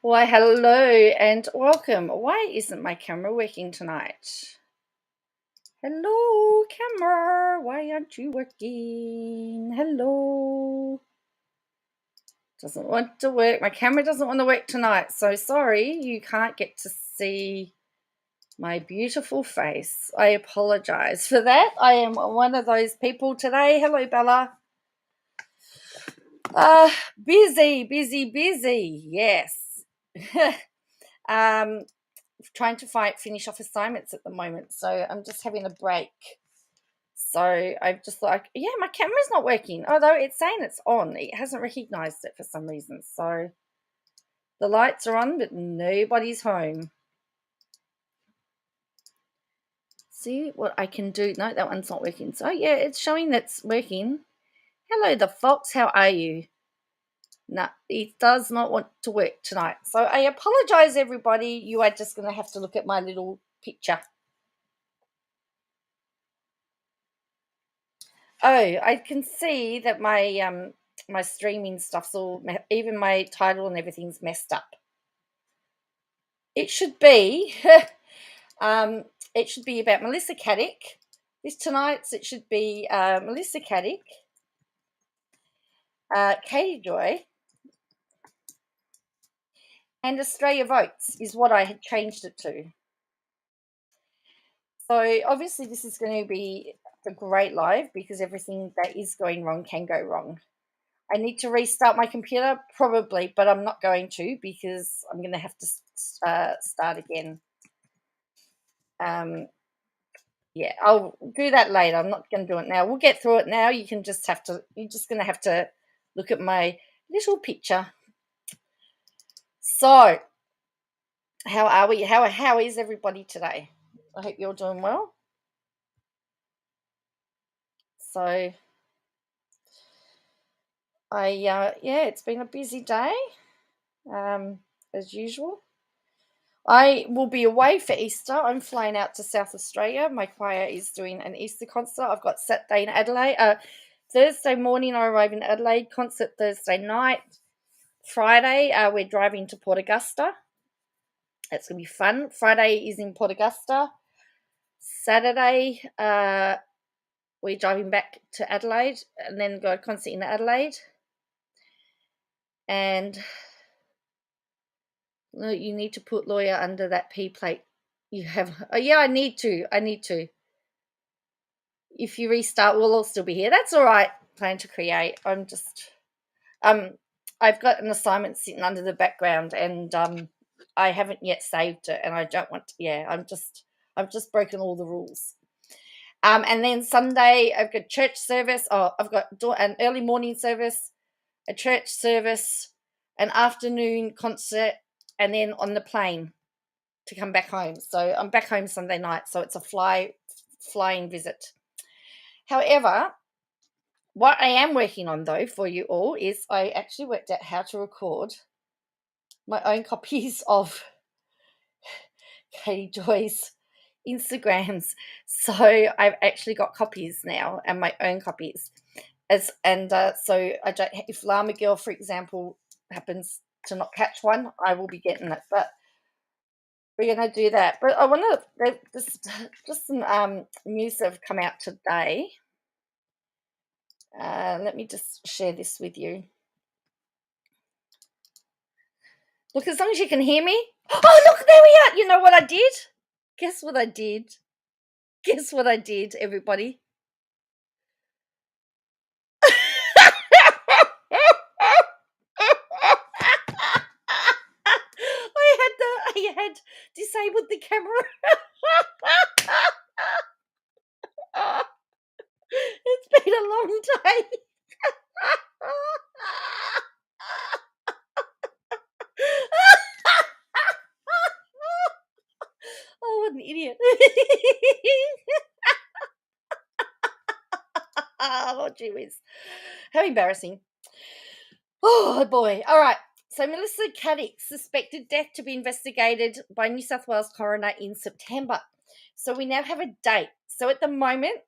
Why, hello and welcome. Why isn't my camera working tonight? Hello, camera. Why aren't you working? Hello. Doesn't want to work. My camera doesn't want to work tonight. So sorry, you can't get to see my beautiful face. I apologize for that. I am one of those people today. Hello, Bella. Busy. Yes. Trying to finish off assignments at the moment, so I'm just having a break. So I've just like, yeah, my camera's not working, although it's saying it's on. It hasn't recognized it for some reason. So the lights are on, but nobody's home. See what I can do. No, that one's not working. So yeah, it's showing that's working. Hello, the fox. How are you? No, it does not want to work tonight. So I apologize, everybody. You are just going to have to look at my little picture. Oh, I can see that my my streaming stuff's all, even my title and everything's messed up. It should be it should be about Melissa Caddick. It should be Melissa Caddick, Katie Joy, and Australia Votes is what I had changed it to. So obviously this is going to be a great live because everything that is going wrong can go wrong. I need to restart my computer, probably, but I'm not going to because I'm going to have to start again. Yeah, I'll do that later. I'm not going to do it now. We'll get through it now. You're just going to have to look at my little picture. So, how are we? How is everybody today? I hope you're doing well. So, yeah, it's been a busy day, as usual. I will be away for Easter. I'm flying out to South Australia. My choir is doing an Easter concert. I've got Saturday in Adelaide. Thursday morning, I arrive in Adelaide. Concert Thursday night. Friday, we're driving to Port Augusta. That's going to be fun. Friday is in Port Augusta. Saturday, we're driving back to Adelaide and then go to concert in Adelaide. And you need to put lawyer under that P plate. You have. Oh, yeah, I need to. If you restart, we'll all still be here. That's all right. Plan to create. I'm just. I've got an assignment sitting under the background, and I haven't yet saved it, and I don't want to. Yeah, I've just broken all the rules. And then Sunday, I've got church service. Oh, I've got an early morning service, a church service, an afternoon concert, and then on the plane to come back home. So I'm back home Sunday night. So it's a flying visit. However, what I am working on, though, for you all is I actually worked out how to record my own copies of Katie Joy's Instagrams. So I've actually got copies now, and my own copies. So I don't. If Llama Girl, for example, happens to not catch one, I will be getting it. But we're going to do that. But I want to just some news that have come out today. Let me just share this with you. Look, as long as you can hear me. Oh, look, there we are. You know what I did? Guess what I did? Everybody? I had disabled the camera. It's been a long day. Oh, what an idiot. Oh, gee whiz. How embarrassing. Oh, boy. All right. So Melissa Caddick, suspected death to be investigated by New South Wales coroner in September. So we now have a date. So at the moment,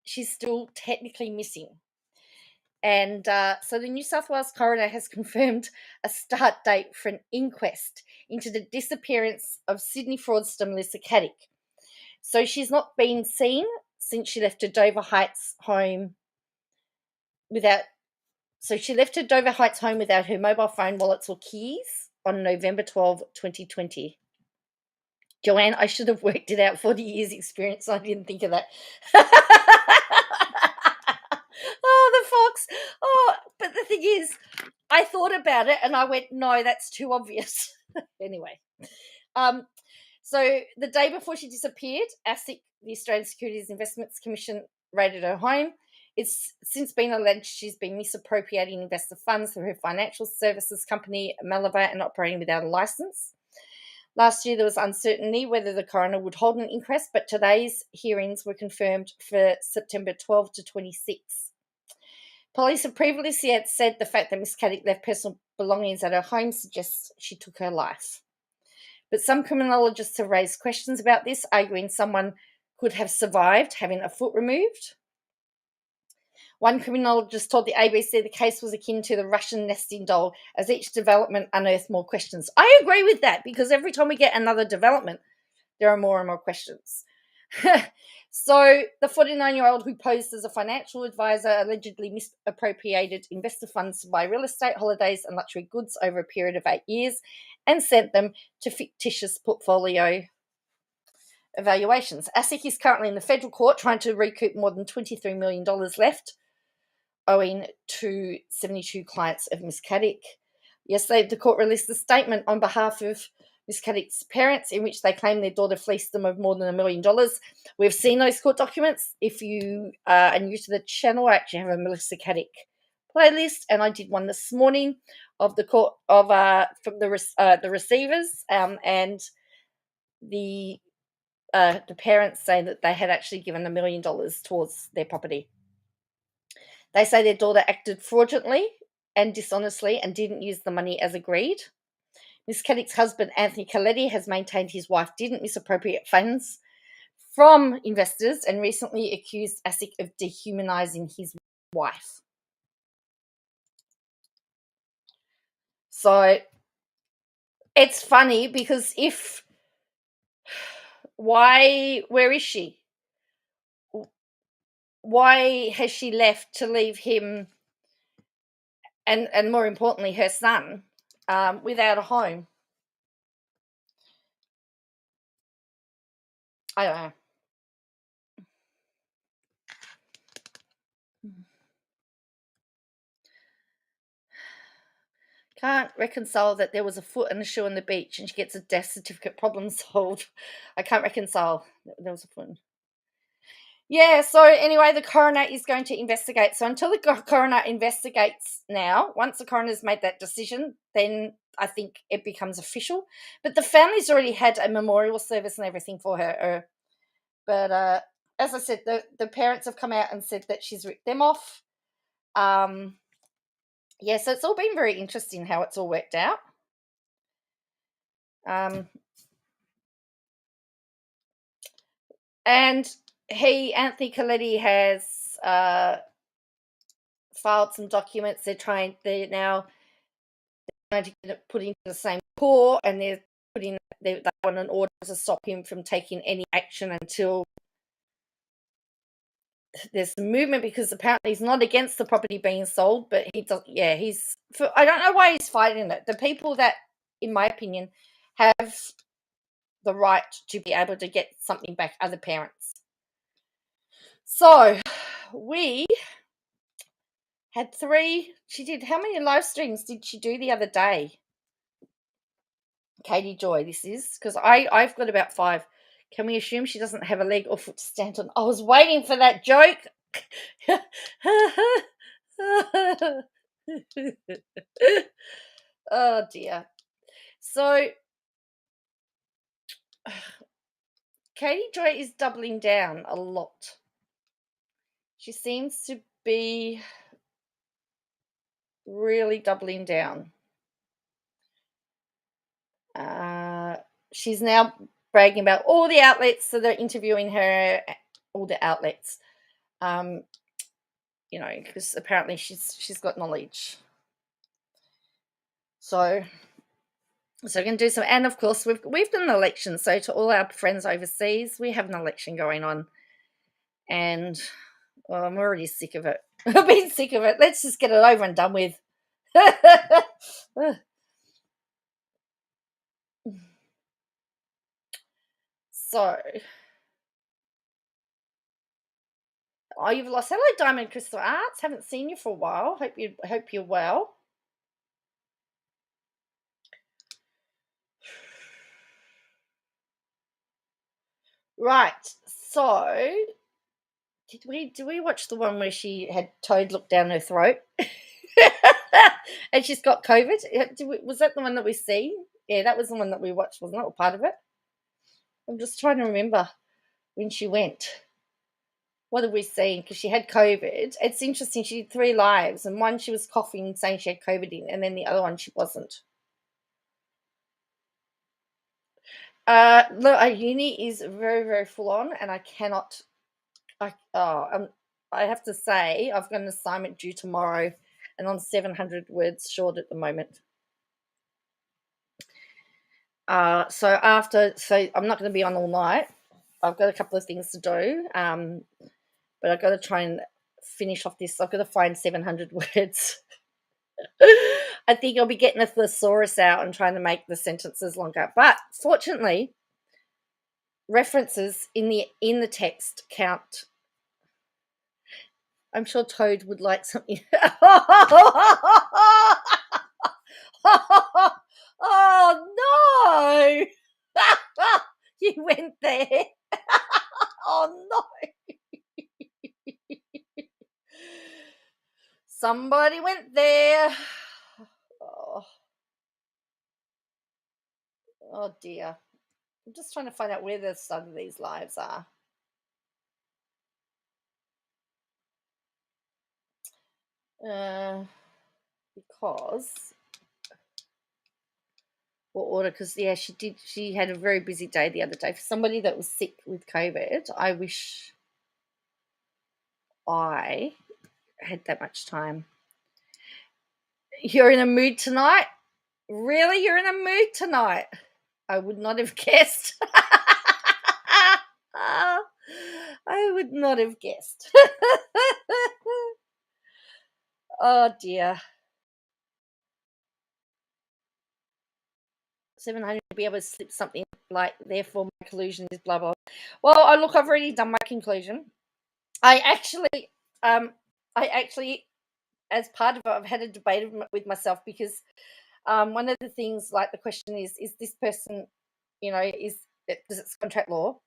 she's still technically missing. And so the New South Wales coroner has confirmed a start date for an inquest into the disappearance of Sydney fraudster Melissa Caddick. So she's not been seen since she left her Dover Heights home without. So she left her Dover Heights home without her mobile phone, wallets, or keys on November 12, 2020. Joanne, I should have worked it out. 40 years experience. I didn't think of that. Oh, the fox. Oh, but the thing is, I thought about it and I went, no, that's too obvious. Anyway, so the day before she disappeared, ASIC, the Australian Securities Investments Commission, raided her home. It's since been alleged she's been misappropriating investor funds through her financial services company, Malavat, and operating without a license. Last year, there was uncertainty whether the coroner would hold an inquest, but today's hearings were confirmed for September 12 to 26. Police have previously said the fact that Miss Caddick left personal belongings at her home suggests she took her life. But some criminologists have raised questions about this, arguing someone could have survived having a foot removed. One criminologist told the ABC the case was akin to the Russian nesting doll, as each development unearthed more questions. I agree with that, because every time we get another development, there are more and more questions. So the 49-year-old who posed as a financial advisor allegedly misappropriated investor funds to buy real estate, holidays, and luxury goods over a period of 8 years and sent them to fictitious portfolio evaluations. ASIC is currently in the federal court trying to recoup more than $23 million left, owing to 72 clients of Miss Caddick. Yesterday, the court released a statement on behalf of Miss Caddick's parents in which they claim their daughter fleeced them of more than $1 million. We've seen those court documents. If you are new to the channel, I actually have a Melissa Caddick playlist, and I did one this morning of the court of from the receivers and the parents saying that they had actually given $1 million towards their property. They say their daughter acted fraudulently and dishonestly and didn't use the money as agreed. Miss Caddick's husband, Anthony Coletti, has maintained his wife didn't misappropriate funds from investors and recently accused ASIC of dehumanising his wife. So it's funny because where is she? Why has she left to leave him and more importantly, her son without a home? I don't know. Can't reconcile that there was a foot and a shoe on the beach and she gets a death certificate. Problem solved. I can't reconcile that there was a foot. Yeah, so anyway, the coroner is going to investigate. So until the coroner investigates now, once the coroner's made that decision, then I think it becomes official. But the family's already had a memorial service and everything for her. But as I said, the parents have come out and said that she's ripped them off. Yeah, so it's all been very interesting how it's all worked out. And Anthony Coletti has filed some documents. They're now trying to get it put into the same court, and they want an order to stop him from taking any action until there's some movement, because apparently he's not against the property being sold, but he does. Yeah, I don't know why he's fighting it. The people that, in my opinion, have the right to be able to get something back are the parents. So we had 3. She did, how many live streams did she do the other day? Katie Joy, this is, because I've got about 5. Can we assume she doesn't have a leg or foot to stand on? I was waiting for that joke. Oh dear. So Katie Joy is doubling down a lot. She seems to be really doubling down. She's now bragging about all the outlets that are interviewing her, all the outlets. you know, because apparently she's got knowledge. So we're going to do some, and of course we've done an election. So to all our friends overseas, we have an election going on, and well, I'm already sick of it. I've been sick of it. Let's just get it over and done with. So, oh, you've lost. Hello, Diamond Crystal Arts. Haven't seen you for a while. Hope you're well. Right. So, did we watch the one where she had Toad look down her throat, and she's got COVID? Was that the one that we see? Yeah, that was the one that we watched, wasn't it? Or part of it? I'm just trying to remember when she went. What have we seen? Because she had COVID. It's interesting. She did 3 lives, and one she was coughing, saying she had COVID in, and then the other one she wasn't. Look, our uni is very, very full on, and I cannot. I have to say I've got an assignment due tomorrow, and I'm 700 words short at the moment. So I'm not going to be on all night. I've got a couple of things to do, but I've got to try and finish off this. I've got to find 700 words. I think I'll be getting a thesaurus out and trying to make the sentences longer. But fortunately, references in the text count. I'm sure Toad would like something. Oh no! You went there. Oh no! Somebody went there. Oh dear. I'm just trying to find out where the start of these lives are. Because what order? Because yeah, she had a very busy day the other day. For somebody that was sick with COVID, I wish I had that much time. You're in a mood tonight? Really? You're in a mood tonight? I would not have guessed. I would not have guessed. Oh dear. 700 to be able to slip something like, therefore my conclusion is blah blah. Well, I've already done my conclusion. I actually, as part of it, I've had a debate with myself because one of the things, like the question is this person, you know, does it's contract law?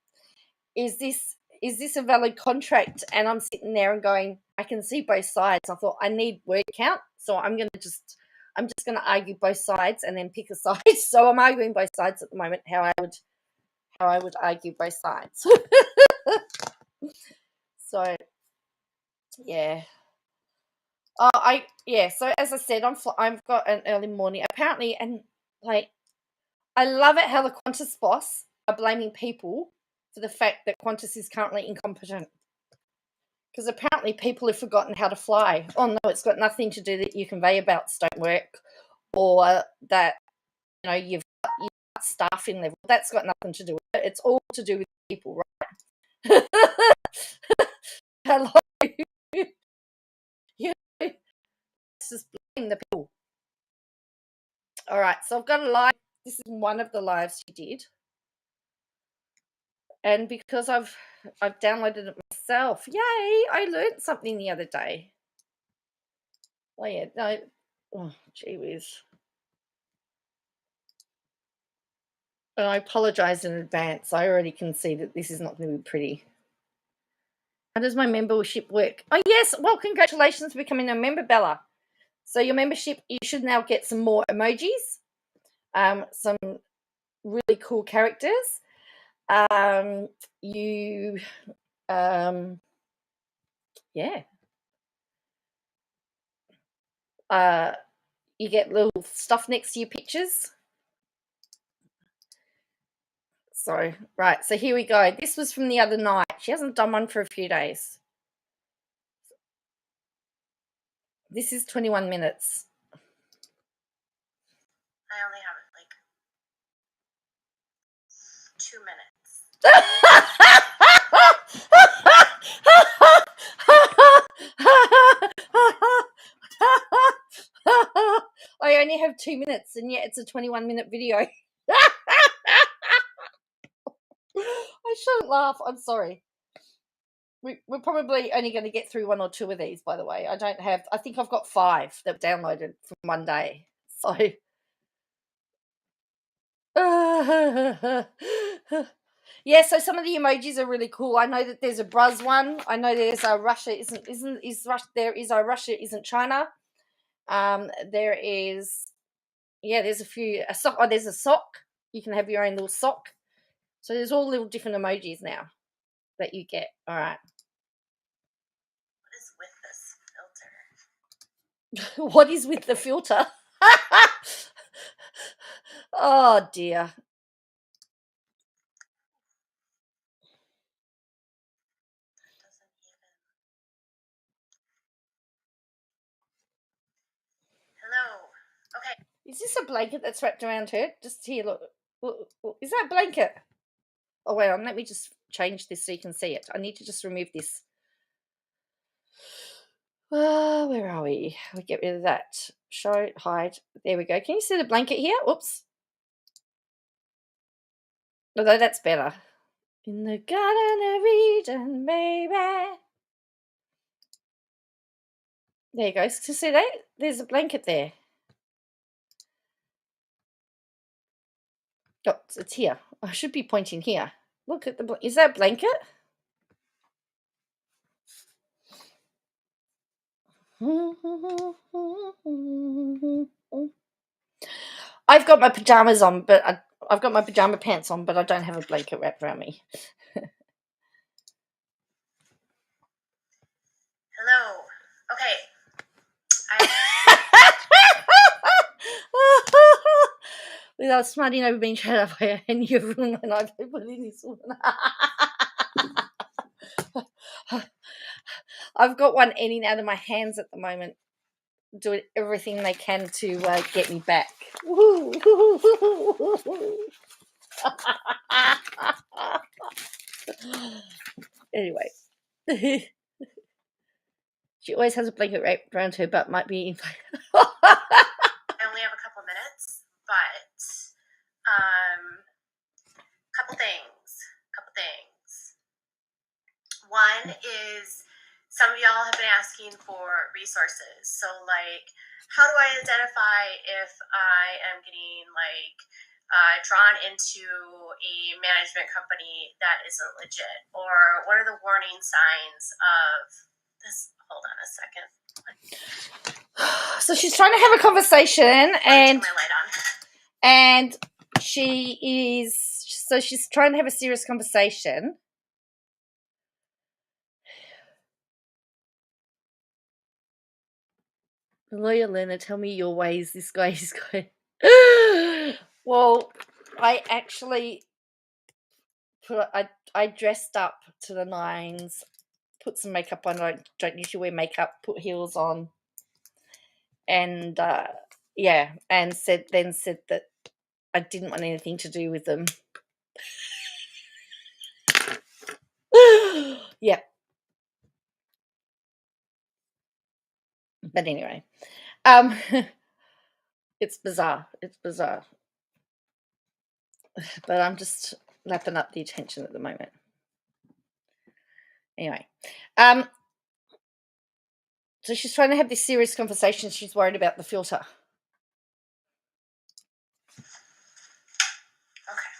Is this a valid contract? And I'm sitting there and going, I can see both sides. I thought I need word count, so I'm just going to argue both sides and then pick a side. So I'm arguing both sides at the moment. How I would argue both sides. So yeah. So as I said, I've got an early morning apparently, and like I love it how the Qantas boss are blaming people for the fact that Qantas is currently incompetent. Because apparently people have forgotten how to fly. Oh no, it's got nothing to do that your conveyor belts don't work, or that you've got staffing level. That's got nothing to do with it. It's all to do with people, right? Hello. Let's just blame the people. All right, so I've got a live. This is one of the lives she did, and because I've downloaded it myself, yay! I learned something the other day. Oh yeah, no, oh gee whiz. And I apologise in advance. I already can see that this is not going to be pretty. How does my membership work? Oh yes, well congratulations for becoming a member, Bella. So your membership, you should now get some more emojis, some really cool characters. You get little stuff next to your pictures. So right, so here we go. This was from the other night. She hasn't done one for a few days. This is 21 minutes. I only have like 2 minutes. I only have 2 minutes, and yet it's a 21-minute video. I shouldn't laugh. I'm sorry. We're probably only going to get through 1 or 2 of these, by the way. I think I've got 5 that downloaded from one day. So. Yeah, so some of the emojis are really cool. I know that there's a Bruz one. I know there's a Russia Russia isn't China. There is, there's a few. A sock. Oh, there's a sock. You can have your own little sock. So there's all little different emojis now that you get. All right. What is with What is with the this filter? filter? Oh dear. Hello. Okay. Is this a blanket that's wrapped around her? Just here, look. Is that a blanket? Oh, wait on. Let me just change this so you can see it. I need to just remove this. Where are we? We get rid of that. Show, hide. There we go. Can you see the blanket here? Oops. Although that's better. In the Garden of Eden, baby. There you go. So see that? There's a blanket there. Oh, it's here. I should be pointing here. Look at the. Is that a blanket? I've got my pajamas on, but I've got my pajama pants on, but I don't have a blanket wrapped around me. Hello. Okay. Without smarting over being shut up by any of them, and I've been putting this one. I've got one eating out of my hands at the moment, doing everything they can to get me back. Anyway. She always has a blanket wrapped around her butt, might be. I only have a couple minutes, but couple things. One is some of y'all have been asking for resources. So like, how do I identify if I am getting like drawn into a management company that isn't legit? Or what are the warning signs of this? Hold on a second. So she's trying to have a conversation, and turn my light on. And she's trying to have a serious conversation. Lawyer Lena, tell me your ways. This guy is going. Well, I actually I dressed up to the nines, put some makeup on. I don't usually wear makeup, put heels on, and and said that I didn't want anything to do with them. Yeah. But anyway, it's bizarre. But I'm just lapping up the attention at the moment. Anyway, so she's trying to have this serious conversation. She's worried about the filter. Okay.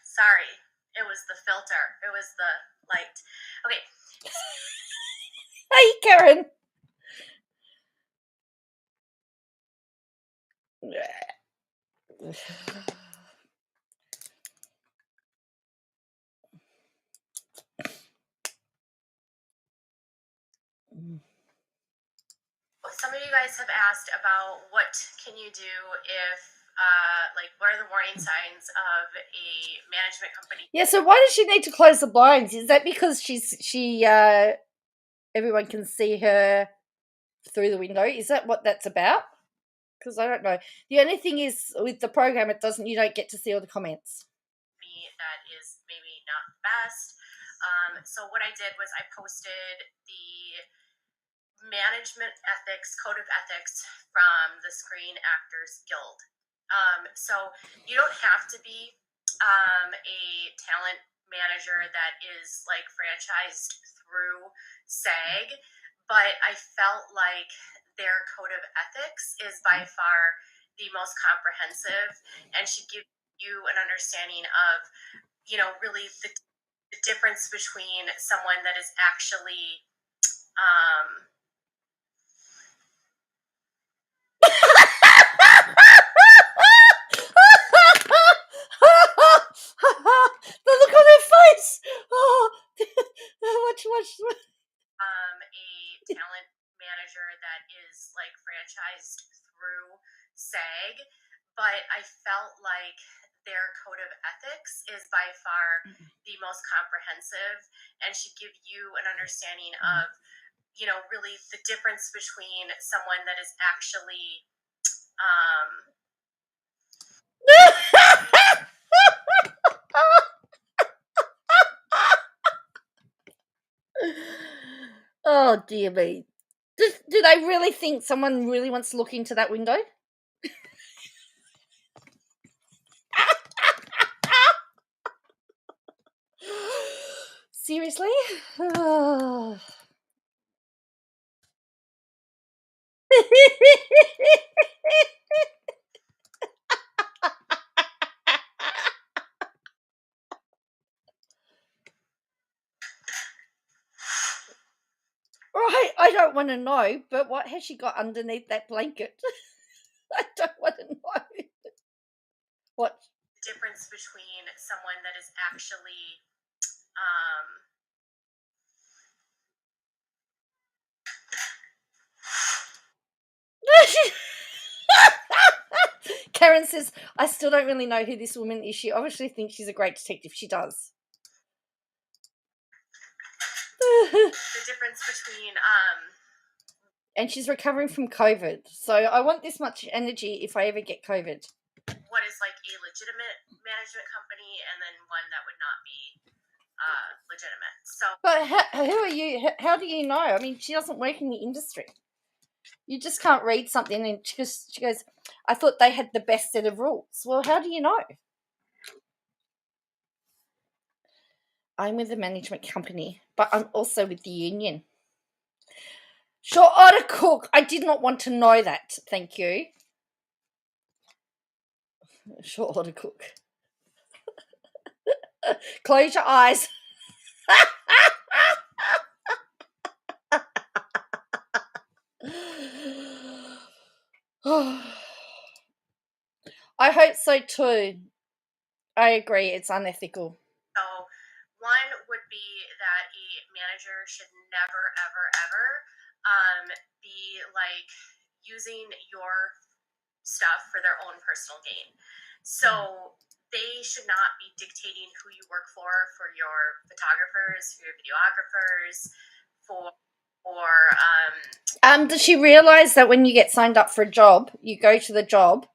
Sorry, it was the filter. It was the light. Okay. Hey, Karen. Some of you guys have asked about what can you do if, like, what are the warning signs of a management company? Yeah, so why does she need to close the blinds? Is that because she everyone can see her through the window. Is that what that's about? Because I don't know. The only thing is with the program, you don't get to see all the comments. That is maybe not the best. So what I did was I posted the management ethics, code of ethics from the Screen Actors Guild. So you don't have to be a talent manager that is like franchised through SAG, but I felt like their code of ethics is by far the most comprehensive and should give you an understanding of, really the difference between someone that is actually the look on her face. Oh, watch. A talent manager that is like franchised through SAG, but I felt like their code of ethics is by far the most comprehensive and should give you an understanding of, really the difference between someone that is actually Oh dear me. Do they really think someone really wants to look into that window? Seriously? Oh. Right, I don't want to know, but what has she got underneath that blanket? I don't want to know. What? The difference between someone that is actually Karen says, I still don't really know who this woman is. She obviously thinks she's a great detective. She does. The difference between and she's recovering from COVID. So I want this much energy if I ever get COVID. What is like a legitimate management company and then one that would not be legitimate. So, but who are you? How do you know? I mean, she doesn't work in the industry. You just can't read something and she goes, I thought they had the best set of rules. Well, how do you know? I'm with the management company, but I'm also with the union. Sure, order cook. I did not want to know that. Thank you. Sure, order cook. Close your eyes. I hope so too. I agree. It's unethical. So, one would be that a manager should never, ever, ever be like using your stuff for their own personal gain. So they should not be dictating who you work for your photographers, for your videographers, does she realize that when you get signed up for a job, you go to the job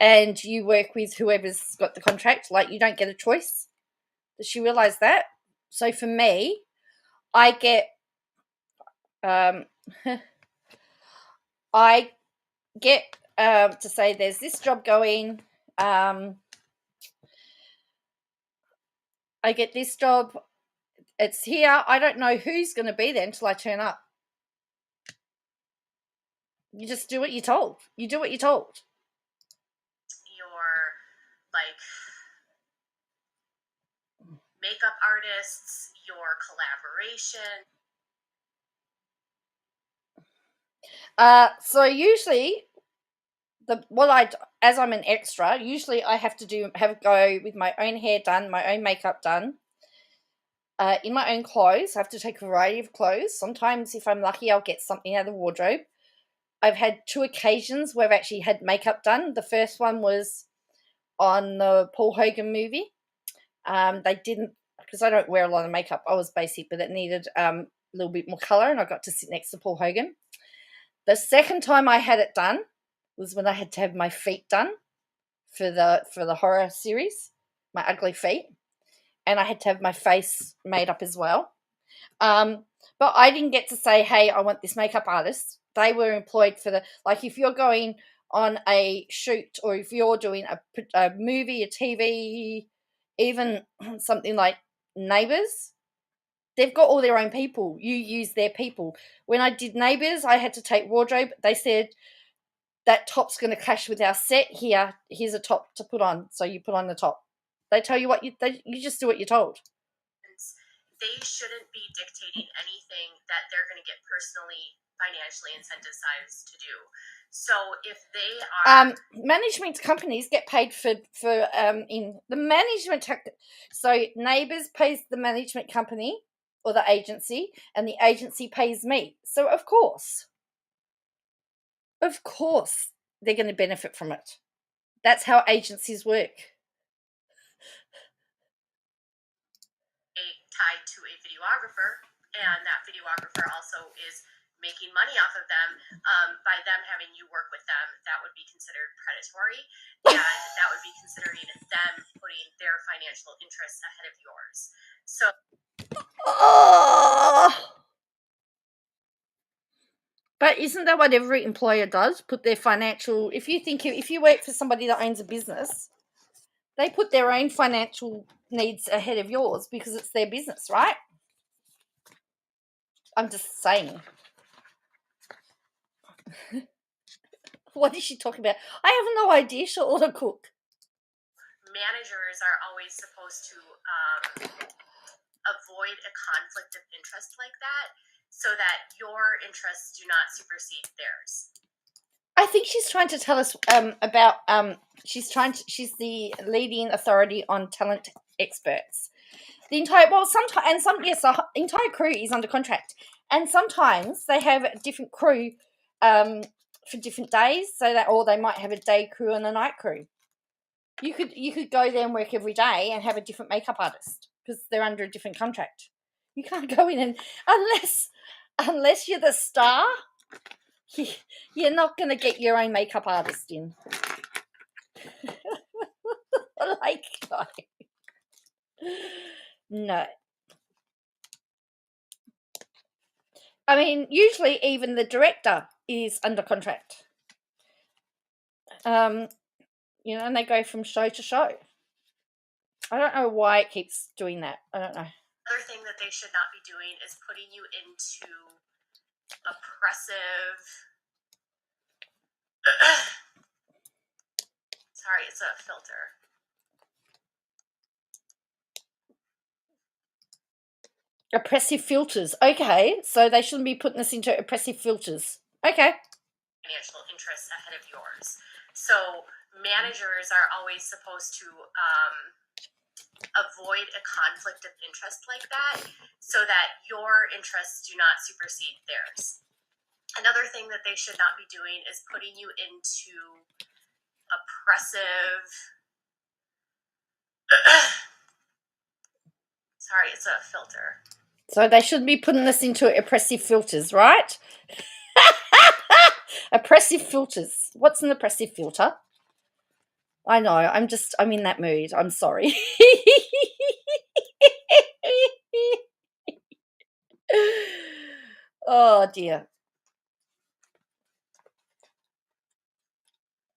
and you work with whoever's got the contract? Like, you don't get a choice? Does she realize that? So for me, I get to say there's this job going. I get this job. It's here. I don't know who's going to be there until I turn up. You just do what you're told. You do what you're told. Your like makeup artists, your collaboration. So usually, as I'm an extra, usually I have to have a go with my own hair done, my own makeup done, in my own clothes. I have to take a variety of clothes. Sometimes, if I'm lucky, I'll get something out of the wardrobe. I've had 2 occasions where I've actually had makeup done. The first one was on the Paul Hogan movie. They didn't, because I don't wear a lot of makeup. I was basic, but it needed little bit more colour, and I got to sit next to Paul Hogan. The second time I had it done was when I had to have my feet done for the horror series, my ugly feet, and I had to have my face made up as well. But I didn't get to say, hey, I want this makeup artist. They were employed for like if you're going on a shoot, or if you're doing a movie, a TV, even something like Neighbours, they've got all their own people. You use their people. When I did Neighbours, I had to take wardrobe. They said, that top's going to clash with our set. Here's a top to put on. So you put on the top. They tell you what you just do what you're told. They shouldn't be dictating anything that they're going to get personally, financially incentivized to do. So if they are management companies get paid for in the management. So Neighbours pays the management company or the agency, and the agency pays me. So of course they're going to benefit from it. That's how agencies work. Tied to a videographer, and that videographer also is making money off of them. By them having you work with them, that would be considered predatory, and that would be considering them putting their financial interests ahead of yours. So but isn't that what every employer does? Put their financial, if you work for somebody that owns a business, they put their own financial needs ahead of yours because it's their business, right? I'm just saying. What is she talking about? I have no idea. She'll order cook. Managers are always supposed to avoid a conflict of interest like that, so that your interests do not supersede theirs. I think she's trying to tell us about she's the leading authority on talent experts. The entire the entire crew is under contract, and sometimes they have a different crew for different days, or they might have a day crew and a night crew. You could go there and work every day and have a different makeup artist because they're under a different contract. You can't go in and unless you're the star, you're not going to get your own makeup artist in. No. I mean, usually even the director is under contract. And they go from show to show. I don't know why it keeps doing that. I don't know. Another thing that they should not be doing is putting you into oppressive. Sorry, it's a filter. Oppressive filters. Okay, so they shouldn't be putting us into oppressive filters. Okay. Financial interests ahead of yours. So managers are always supposed to avoid a conflict of interest like that, so that your interests do not supersede theirs. Another thing that they should not be doing is putting you into oppressive. Sorry, it's a filter. So they shouldn't be putting us into oppressive filters, right? Oppressive filters. What's an oppressive filter? I know. I'm in that mood. I'm sorry. Oh dear.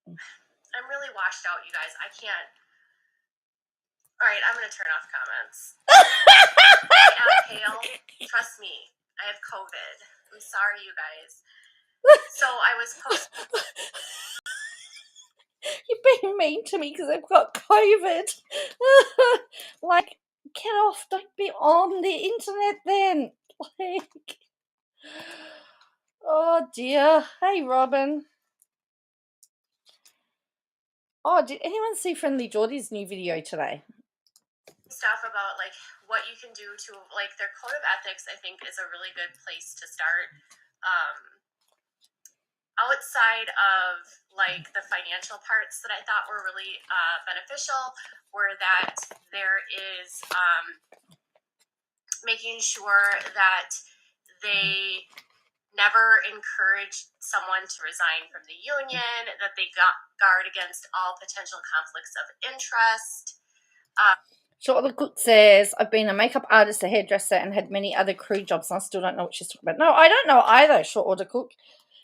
I'm really washed out, you guys. I can't. All right, I'm going to turn off comments. I am pale. Trust me, I have COVID. I'm sorry, you guys. So I was posting. You're being mean to me because I've got COVID. Like, get off. Don't be on the internet then. Like, oh dear. Hey, Robin. Oh, did anyone see Friendly Geordie's new video today? Stuff about like what you can do to like their code of ethics, I think, is a really good place to start. Outside of like the financial parts that I thought were really beneficial, were that there is making sure that they never encourage someone to resign from the union, that they guard against all potential conflicts of interest. Short Order Cook says, I've been a makeup artist, a hairdresser, and had many other crew jobs, and I still don't know what she's talking about. No, I don't know either, Short Order Cook.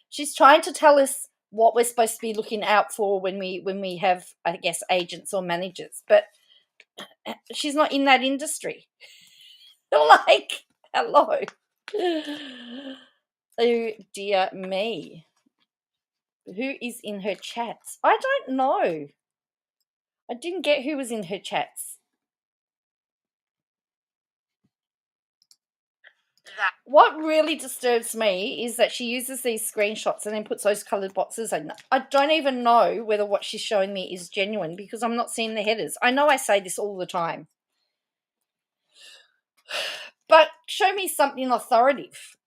She's trying to tell us what we're supposed to be looking out for when we have, I guess, agents or managers, but she's not in that industry. Like, hello. Oh, dear me. Who is in her chats? I don't know. I didn't get who was in her chats. What really disturbs me is that she uses these screenshots and then puts those coloured boxes in. I don't even know whether what she's showing me is genuine because I'm not seeing the headers. I know I say this all the time. But show me something authoritative.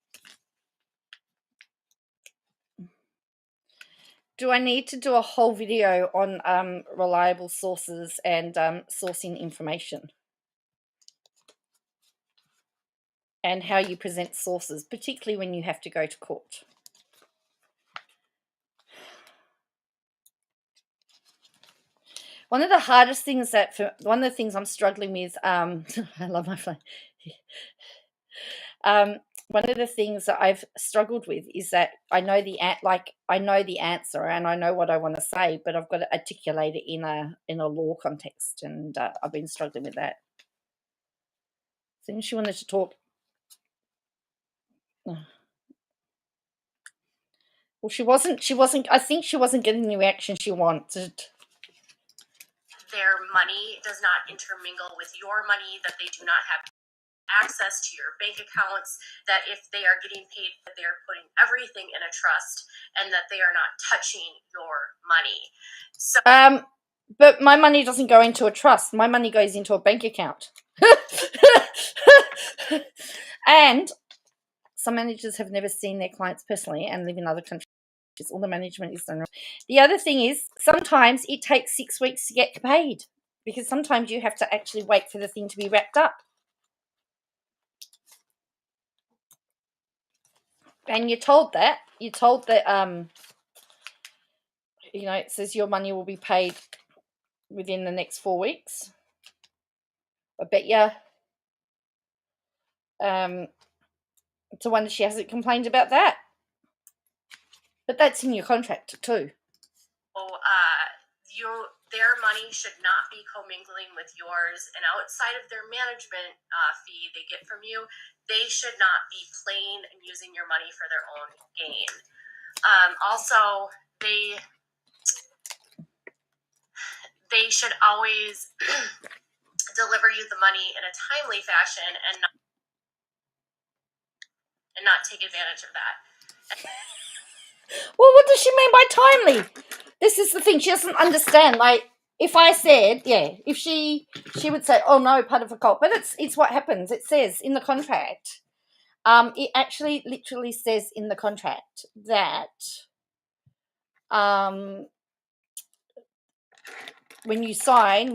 Do I need to do a whole video on reliable sources and sourcing information? And how you present sources, particularly when you have to go to court. One of the hardest things one of the things I'm struggling with, I love my phone. One of the things that I've struggled with is that I know the answer and I know what I want to say, but I've got to articulate it in a law context, and I've been struggling with that. I think she wanted to talk. Well, she wasn't. I think she wasn't getting the reaction she wanted. Their money does not intermingle with your money, that they do not have access to your bank accounts, that if they are getting paid, that they are putting everything in a trust, and that they are not touching your money. So, but my money doesn't go into a trust. My money goes into a bank account. And some managers have never seen their clients personally and live in other countries. All the management is done. The other thing is sometimes it takes 6 weeks to get paid because sometimes you have to actually wait for the thing to be wrapped up. And you're told that. It says your money will be paid within the next 4 weeks. I bet you. It's a wonder she hasn't complained about that. But that's in your contract too. Their money should not be commingling with yours, and outside of their management fee they get from you, they should not be playing and using your money for their own gain. Also, they should always deliver you the money in a timely fashion and not take advantage of that. Well, what does she mean by timely? This is the thing. She doesn't understand. Like, if I said, if she would say, oh, no, part of a cult. But it's what happens. It says in the contract. It actually literally says in the contract that when you sign,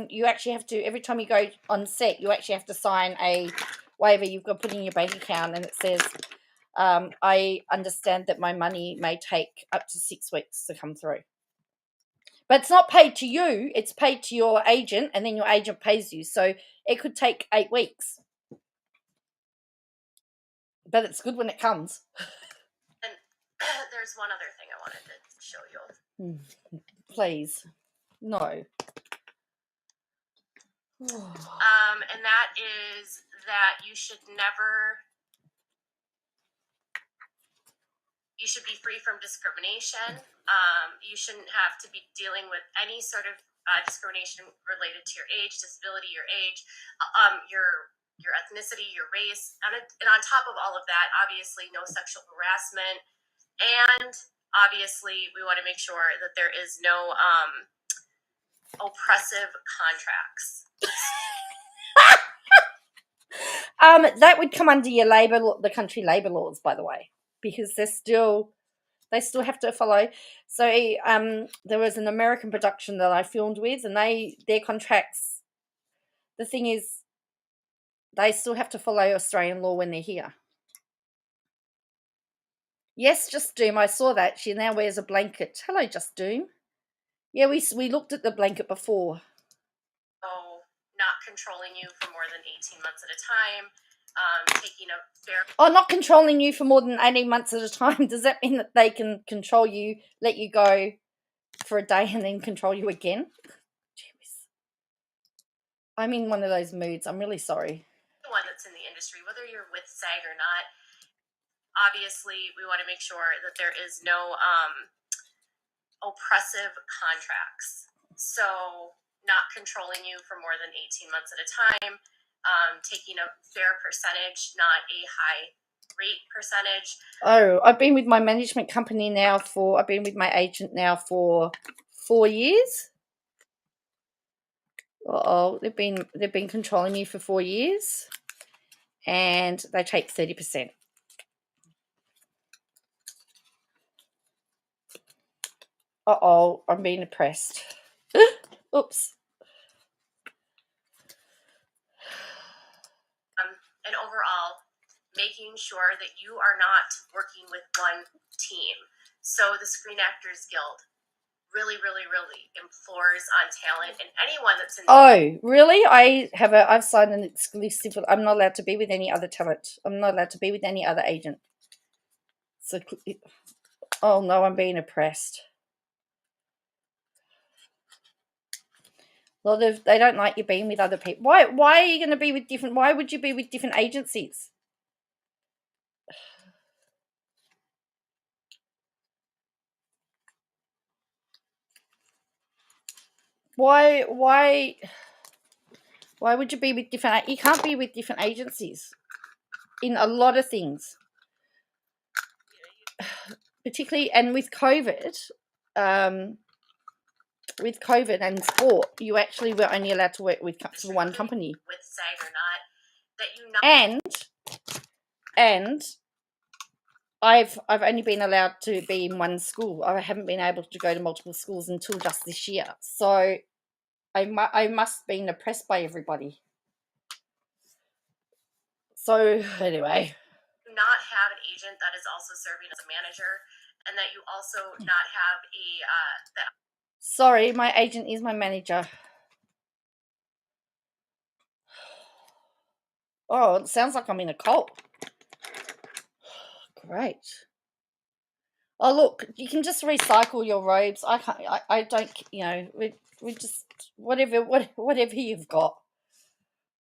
you actually have to, every time you go on set, you actually have to sign a waiver you've got to put in your bank account, and it says, I understand that my money may take up to 6 weeks to come through. But it's not paid to you, it's paid to your agent, and then your agent pays you. So it could take 8 weeks. But it's good when it comes. And there's one other thing I wanted to show you. Please. No. And that is that you should be free from discrimination. You shouldn't have to be dealing with any sort of discrimination related to your age, disability, your age, your ethnicity, your race. And on top of all of that, obviously, no sexual harassment. And obviously, we want to make sure that there is no oppressive contracts. That would come under your the country labour laws, by the way, because they still have to follow. So there was an American production that I filmed with, and their contracts, the thing is, they still have to follow Australian law when they're here. Yes, Just Doom. I saw that. She now wears a blanket. Hello, Just Doom. Yeah, we looked at the blanket before. Oh, not controlling you for more than 18 months at a time, taking a fair... Oh, not controlling you for more than 18 months at a time. Does that mean that they can control you, let you go for a day and then control you again? Jeez. I'm in one of those moods. I'm really sorry. One that's in the industry, whether you're with SAG or not, obviously we want to make sure that there is no oppressive contracts. So not controlling you for more than 18 months at a time, taking a fair percentage, not a high rate percentage. Oh, I've been with my management company now I've been with my agent now for 4 years. They've been controlling me for 4 years, and they take 30%. I'm being oppressed. Oops. And overall, making sure that you are not working with one team. So the Screen Actors Guild really, really, really implores on talent and anyone that's in... Oh, really? I've signed an exclusive. I'm not allowed to be with any other talent. I'm not allowed to be with any other agent. So, oh no, I'm being oppressed. Well, they don't like you being with other people. Why are you going to be with different? Why would you be with different agencies? Why would you be with different? You can't be with different agencies in a lot of things, particularly and with COVID. With COVID and sport, you actually were only allowed to work with one company. With SAG or not, that you not... And I've only been allowed to be in one school. I haven't been able to go to multiple schools until just this year. So I must have been oppressed by everybody. So anyway, do not have an agent that is also serving as a manager, and that you also not have a sorry, my agent is my manager. Oh, it sounds like I'm in a cult. Great. Oh, look, you can just recycle your robes. I can't. I don't. We just whatever you've got.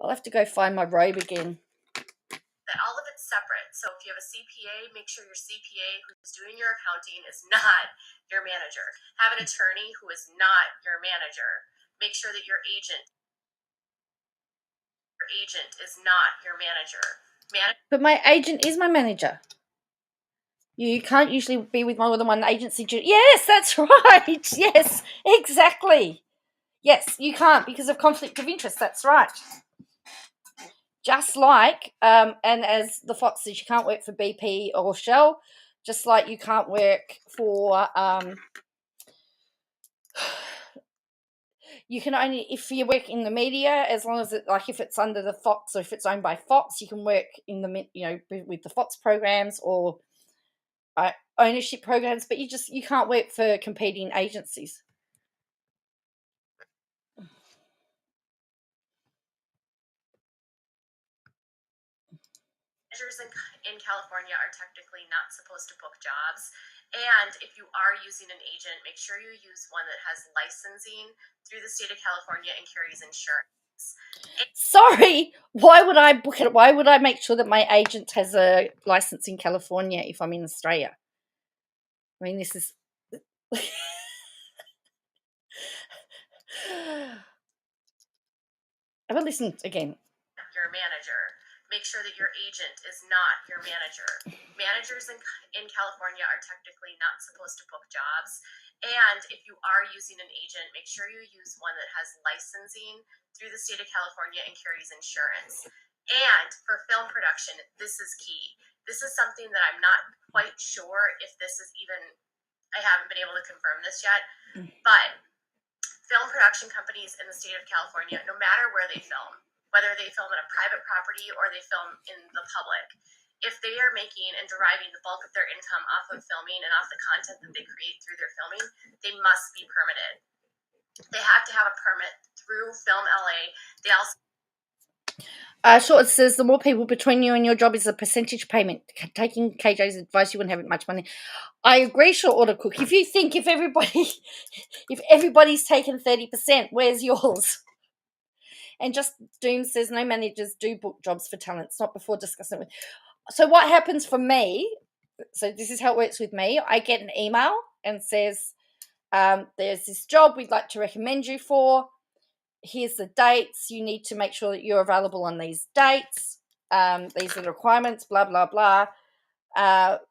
I'll have to go find my robe again. That all of it's separate. So if you have a CPA, make sure your CPA who's doing your accounting is not your manager. Have an attorney who is not your manager. Make sure that your agent is not your manager. But my agent is my manager. You can't usually be with more than one agency. Yes, that's right. Yes, exactly. Yes, you can't because of conflict of interest. That's right. Just like, and as the Fox says, you can't work for BP or Shell. Just like you can't work for, you can only, if you work in the media, as long as if it's under the Fox or if it's owned by Fox, you can work in the, with the Fox programs or ownership programs, but you can't work for competing agencies. Managers in California are technically not supposed to book jobs. And if you are using an agent, make sure you use one that has licensing through the state of California and carries insurance. Sorry, why would I book it? Why would I make sure that my agent has a license in California if I'm in Australia? I mean, this is... Have a listen again. Your manager. Make sure that your agent is not your manager. Managers in California are technically not supposed to book jobs. And if you are using an agent, make sure you use one that has licensing through the state of California and carries insurance. And for film production, this is key. This is something that I'm not quite sure if this is even, I haven't been able to confirm this yet, but film production companies in the state of California, no matter where they film, whether they film in a private property or they film in the public, if they are making and deriving the bulk of their income off of filming and off the content that they create through their filming, they must be permitted. They have to have a permit through Film LA. They also Short says the more people between you and your job is a percentage payment. Taking KJ's advice, you wouldn't have much money. I agree, Short Order Cook. If you think if everybody's taken 30%, where's yours? And Just Doom says no managers do book jobs for talents, not before discussing it. So what happens for me? So this is how it works with me. I get an email and says, there's this job we'd like to recommend you for. Here's the dates. You need to make sure that you're available on these dates. These are the requirements, blah, blah, blah.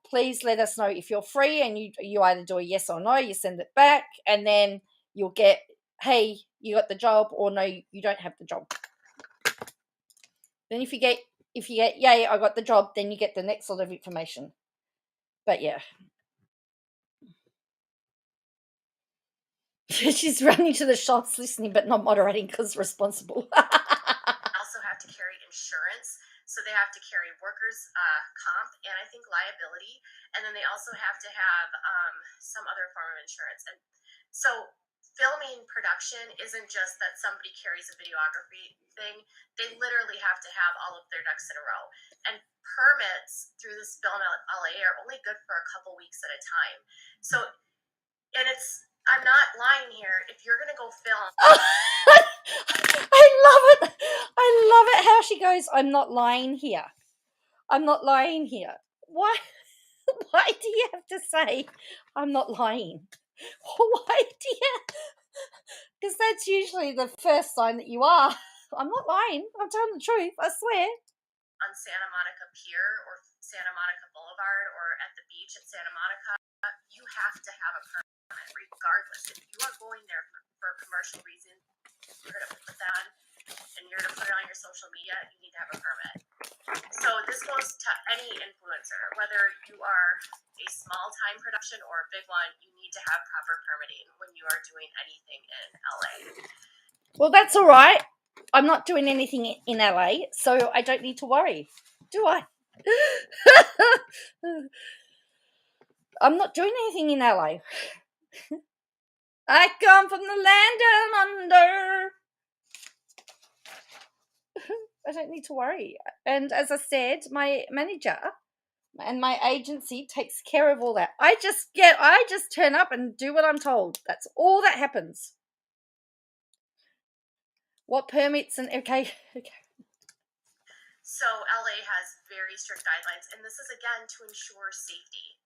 Please let us know if you're free, and you either do a yes or no, you send it back, and then you'll get, hey, you got the job, or no, you don't have the job. Then if you get yay, I got the job, then you get the next lot of information. But yeah. She's running to the shots, listening but not moderating because responsible. also have to carry insurance. So they have to carry workers' comp and I think liability. And then they also have to have some other form of insurance. And so filming production isn't just that somebody carries a videography thing. They literally have to have all of their ducks in a row. And permits through this Film LA are only good for a couple weeks at a time. So, and I'm not lying here. If you're going to go film. I love it. I love it how she goes, I'm not lying here. I'm not lying here. Why do you have to say I'm not lying? Why do you? Because that's usually the first sign that you are. I'm not lying. I'm telling the truth. I swear. On Santa Monica Pier or Santa Monica Boulevard or at the beach at Santa Monica, you have to have a permit regardless. If you are going there for commercial reasons, you're going to put that on and you're going to put it on your social media, you need to have a permit. So this goes to any influencer, whether you are a small time production or a big one, you need to have proper permitting when you are doing anything in LA. Well, that's all right. I'm not doing anything in LA, so I don't need to worry, do I? I'm not doing anything in LA. I come from the land down under. I don't need to worry. And as I said, my manager and my agency takes care of all that. I just turn up and do what I'm told. That's all that happens. What permits and okay. So LA has very strict guidelines, and this is again to ensure safety.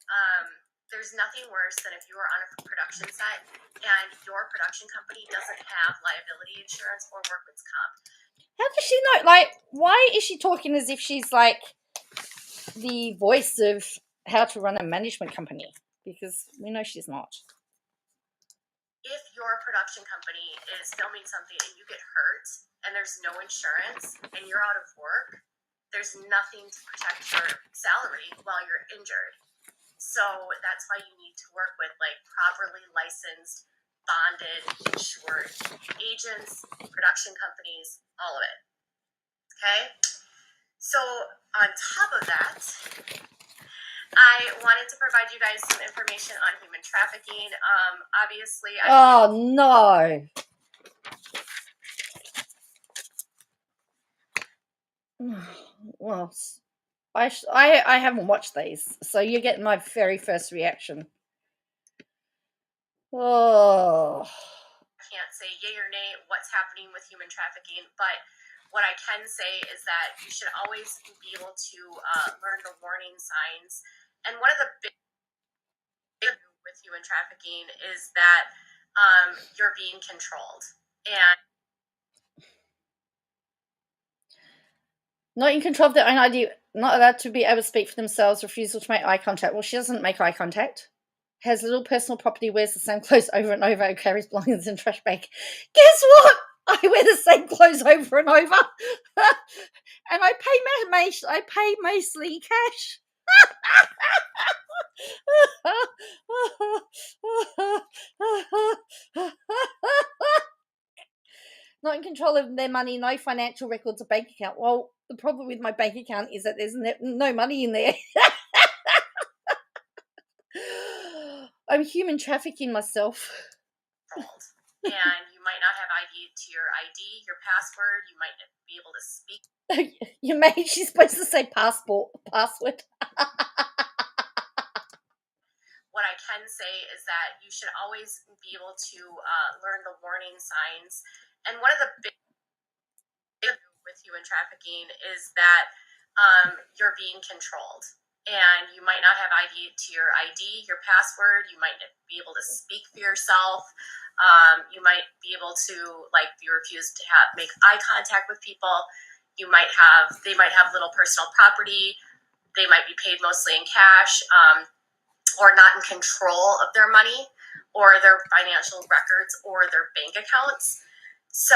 There's nothing worse than if you are on a production set and your production company doesn't have liability insurance or workman's comp. How does she know? Like, why is she talking as if she's like the voice of how to run a management company? Because we know she's not. If your production company is filming something and you get hurt and there's no insurance and you're out of work, there's nothing to protect your salary while you're injured. So that's why you need to work with like properly licensed, bonded, insured agents, production companies, all of it. Okay? So on top of that, I wanted to provide you guys some information on human trafficking. Obviously, no. Well, I haven't watched these, so you're getting my very first reaction. Oh. I can't say yay or nay what's happening with human trafficking, but what I can say is that you should always be able to learn the warning signs. And one of the big with human trafficking is that you're being controlled. And not in control of their own idea, not allowed to be able to speak for themselves, refusal to make eye contact. Well, she doesn't make eye contact. Has little personal property, wears the same clothes over and over, carries belongings in a trash bag. Guess what? I wear the same clothes over and over. And I pay mostly cash. not in control of their money, no financial records or bank account. Well, the problem with my bank account is that there's no money in there. I'm human trafficking myself. And you might not have ID to your ID, your password. You might not be able to speak. She's supposed to say password. What I can say is that you should always be able to learn the warning signs. And one of the big with human trafficking is that you're being controlled. And you might not have ID to your ID, your password. You might not be able to speak for yourself. You might be able to be refused to make eye contact with people. They might have little personal property. They might be paid mostly in cash, or not in control of their money or their financial records or their bank accounts. So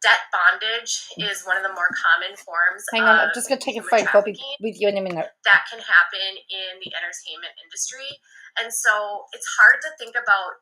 debt bondage is one of the more common forms. Hang on, I'm just going to take a phone call with you in a minute. That can happen in the entertainment industry. And so it's hard to think about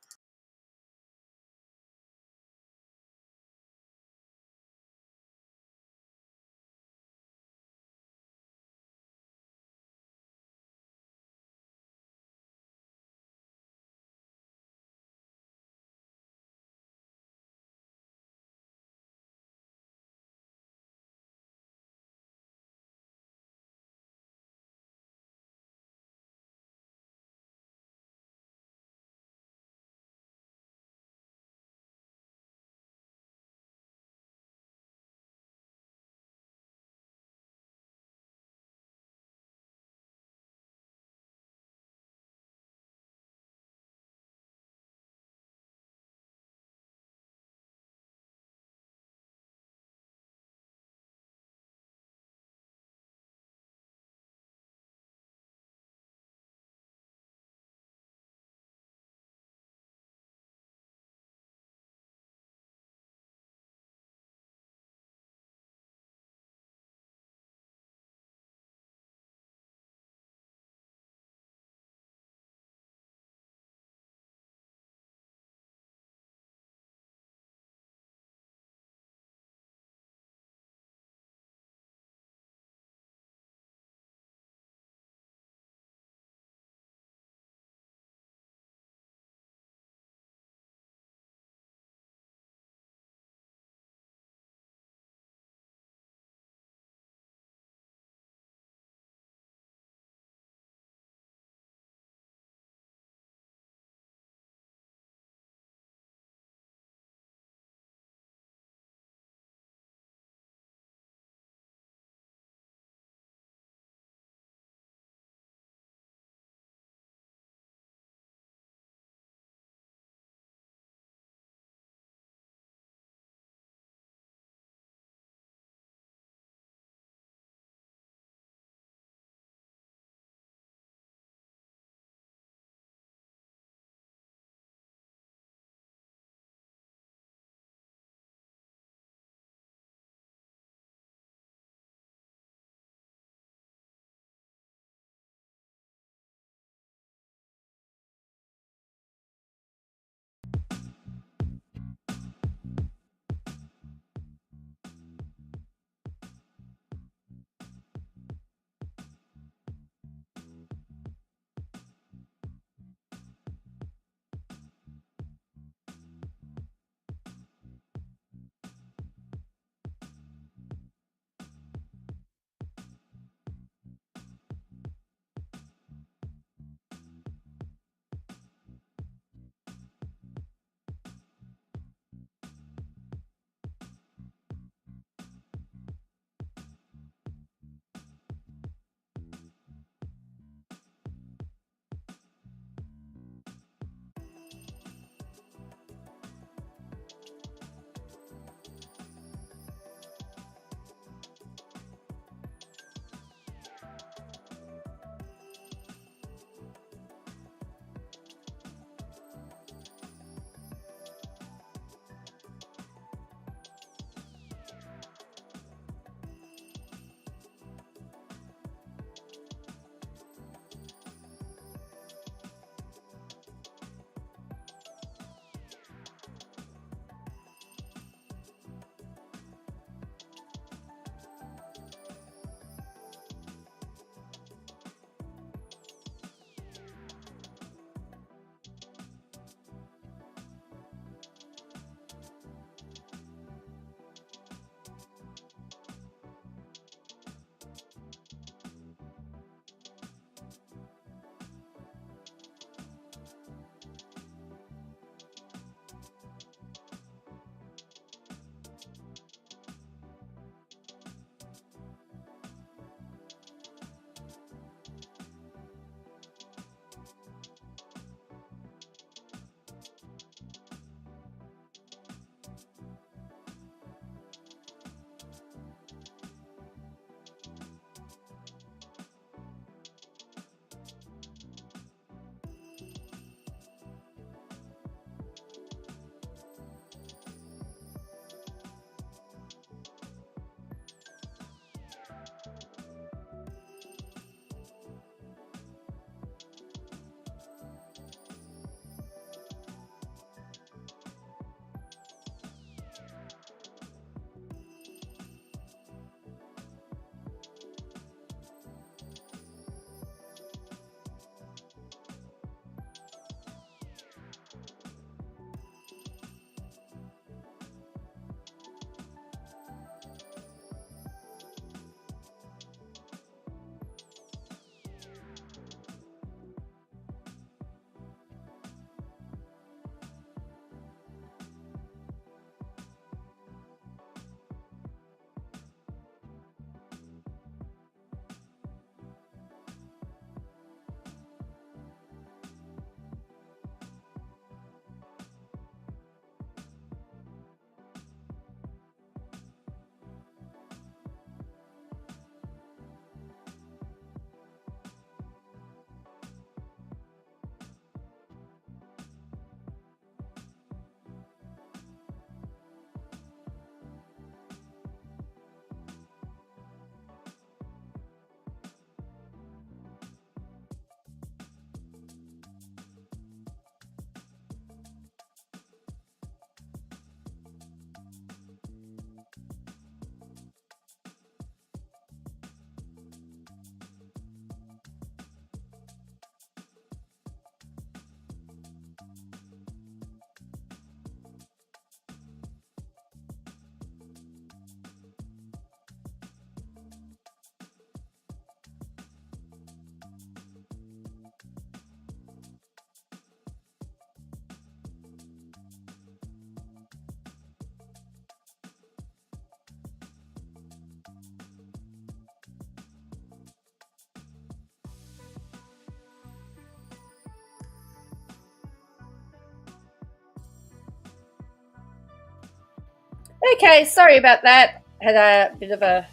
Okay, sorry about that. Had a bit of a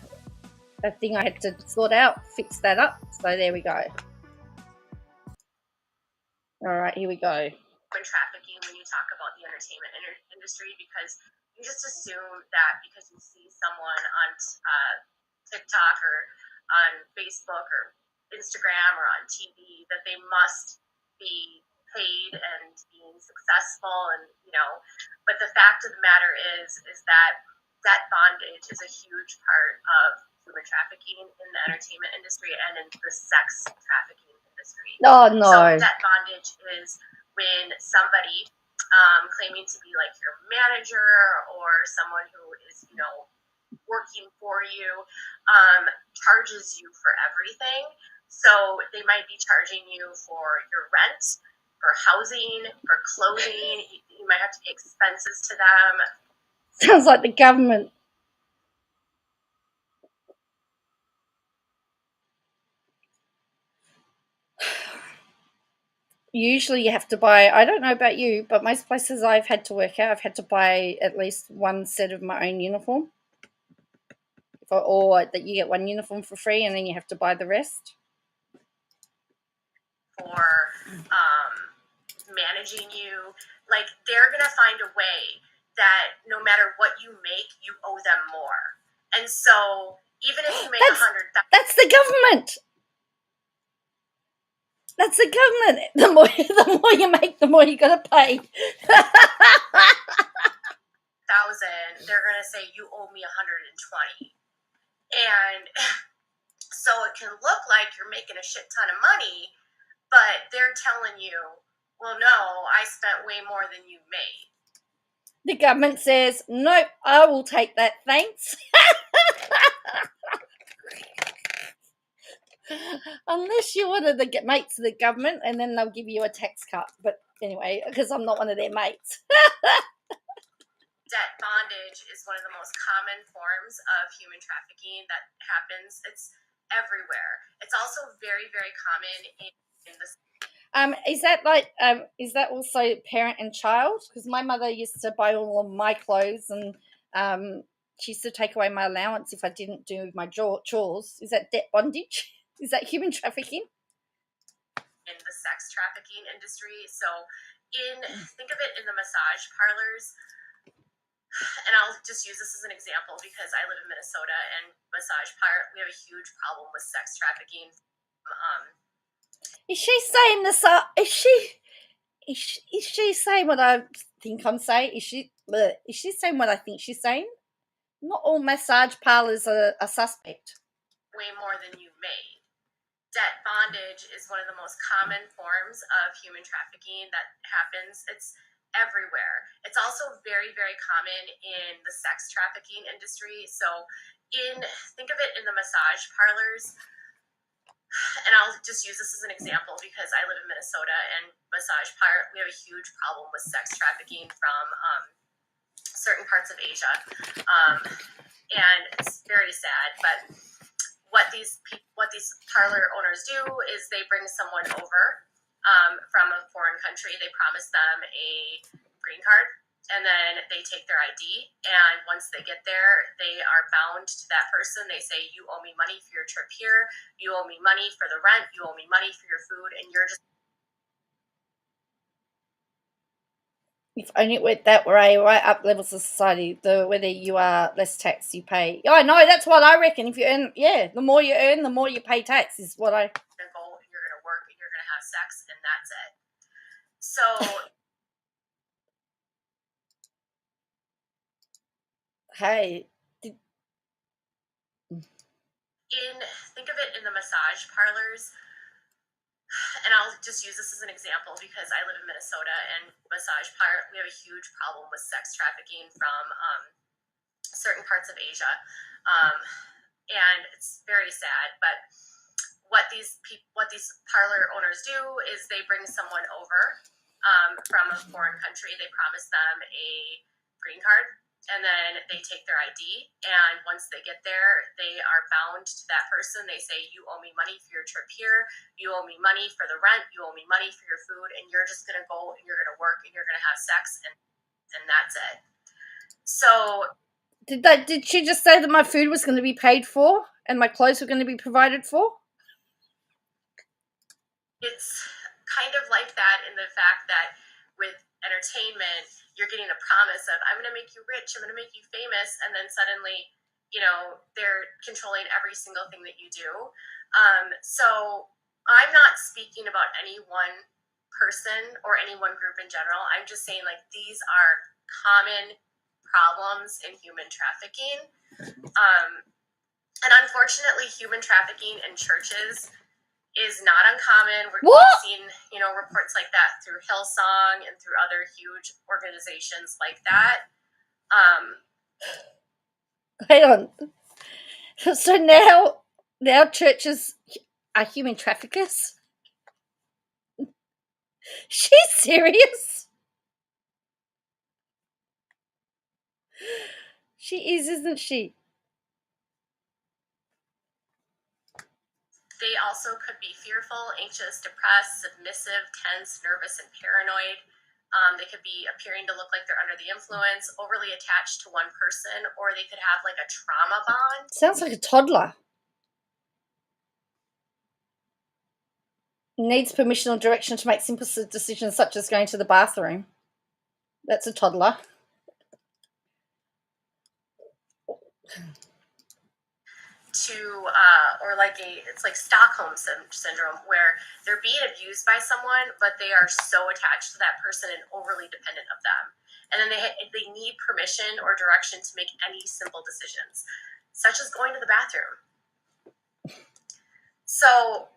thing I had to sort out, fix that up. So there we go. All right, here we go. Trafficking when you talk about the entertainment industry, because you just assume that because you see someone on TikTok or on Facebook or Instagram or on TV that they must be paid and being successful, and but the fact of the matter is that bondage is a huge part of human trafficking in the entertainment industry and in the sex trafficking industry. Oh no. So that bondage is when somebody claiming to be like your manager or someone who is, working for you, charges you for everything. So they might be charging you for your rent, for housing, for clothing. You might have to pay expenses to them. Sounds like the government. Usually you have to buy, I don't know about you, but most places I've had to work at, I've had to buy at least one set of my own uniform. Or that you get one uniform for free and then you have to buy the rest. For managing you, like they're going to find a way that no matter what you make, you owe them more. And so even if you make $100,000, that's the government. That's the government. The more you make, the more you got to pay. They're going to say you owe me 120, and so it can look like you're making a shit ton of money, but they're telling you, well, no, I spent way more than you made. The government says, nope, I will take that, thanks. Unless you're one of the mates of the government, and then they'll give you a tax cut. But anyway, because I'm not one of their mates. Debt bondage is one of the most common forms of human trafficking that happens. It's everywhere. It's also very, very common in the... Is that also parent and child? Because my mother used to buy all of my clothes, and she used to take away my allowance if I didn't do my chores. Is that debt bondage? Is that human trafficking? In the sex trafficking industry. So think of it in the massage parlors. And I'll just use this as an example because I live in Minnesota, and massage parlor, we have a huge problem with sex trafficking. Is she saying this? Is she saying what I think I'm saying? Is she saying what I think she's saying? Not all massage parlors are suspect. Way more than you made. Debt bondage is one of the most common forms of human trafficking that happens. It's everywhere. It's also very, very common in the sex trafficking industry. So think of it in the massage parlors. And I'll just use this as an example because I live in Minnesota, and massage parlor, we have a huge problem with sex trafficking from certain parts of Asia. And it's very sad, but what these parlor owners do is they bring someone over from a foreign country. They promise them a green card, and then they take their ID. And once they get there, they are bound to that person. They say, you owe me money for your trip here. You owe me money for the rent. You owe me money for your food. And you're just... If only it went that way, right up levels of society, whether you are less tax you pay. Oh, no, that's what I reckon. If you earn, the more you earn, the more you pay tax is what I... You're going to work and you're going to have sex, and that's it. So... Hey. Think of it in the massage parlors. And I'll just use this as an example because I live in Minnesota, and massage parlor, we have a huge problem with sex trafficking from certain parts of Asia. And it's very sad, but what these parlor owners do is they bring someone over from a foreign country. They promise them a green card, and then they take their ID. And once they get there, they are bound to that person. They say, you owe me money for your trip here. You owe me money for the rent. You owe me money for your food. And you're just going to go and you're going to work and you're going to have sex, and that's it. So Did she just say that my food was going to be paid for and my clothes were going to be provided for? It's kind of like that in the fact that with entertainment, you're getting a promise of, I'm going to make you rich, I'm going to make you famous, and then suddenly, they're controlling every single thing that you do. So I'm not speaking about any one person or any one group in general. I'm just saying, like, these are common problems in human trafficking. And unfortunately, human trafficking in churches is not uncommon. We've seen, reports like that through Hillsong and through other huge organizations like that. Hang on. So now churches are human traffickers? She's serious? She is, isn't she? They also could be fearful, anxious, depressed, submissive, tense, nervous, and paranoid. They could be appearing to look like they're under the influence, overly attached to one person, or they could have like a trauma bond. Sounds like a toddler. Needs permission or direction to make simple decisions such as going to the bathroom. That's a toddler. It's like Stockholm syndrome, where they're being abused by someone, but they are so attached to that person and overly dependent of them. And then they need permission or direction to make any simple decisions, such as going to the bathroom. So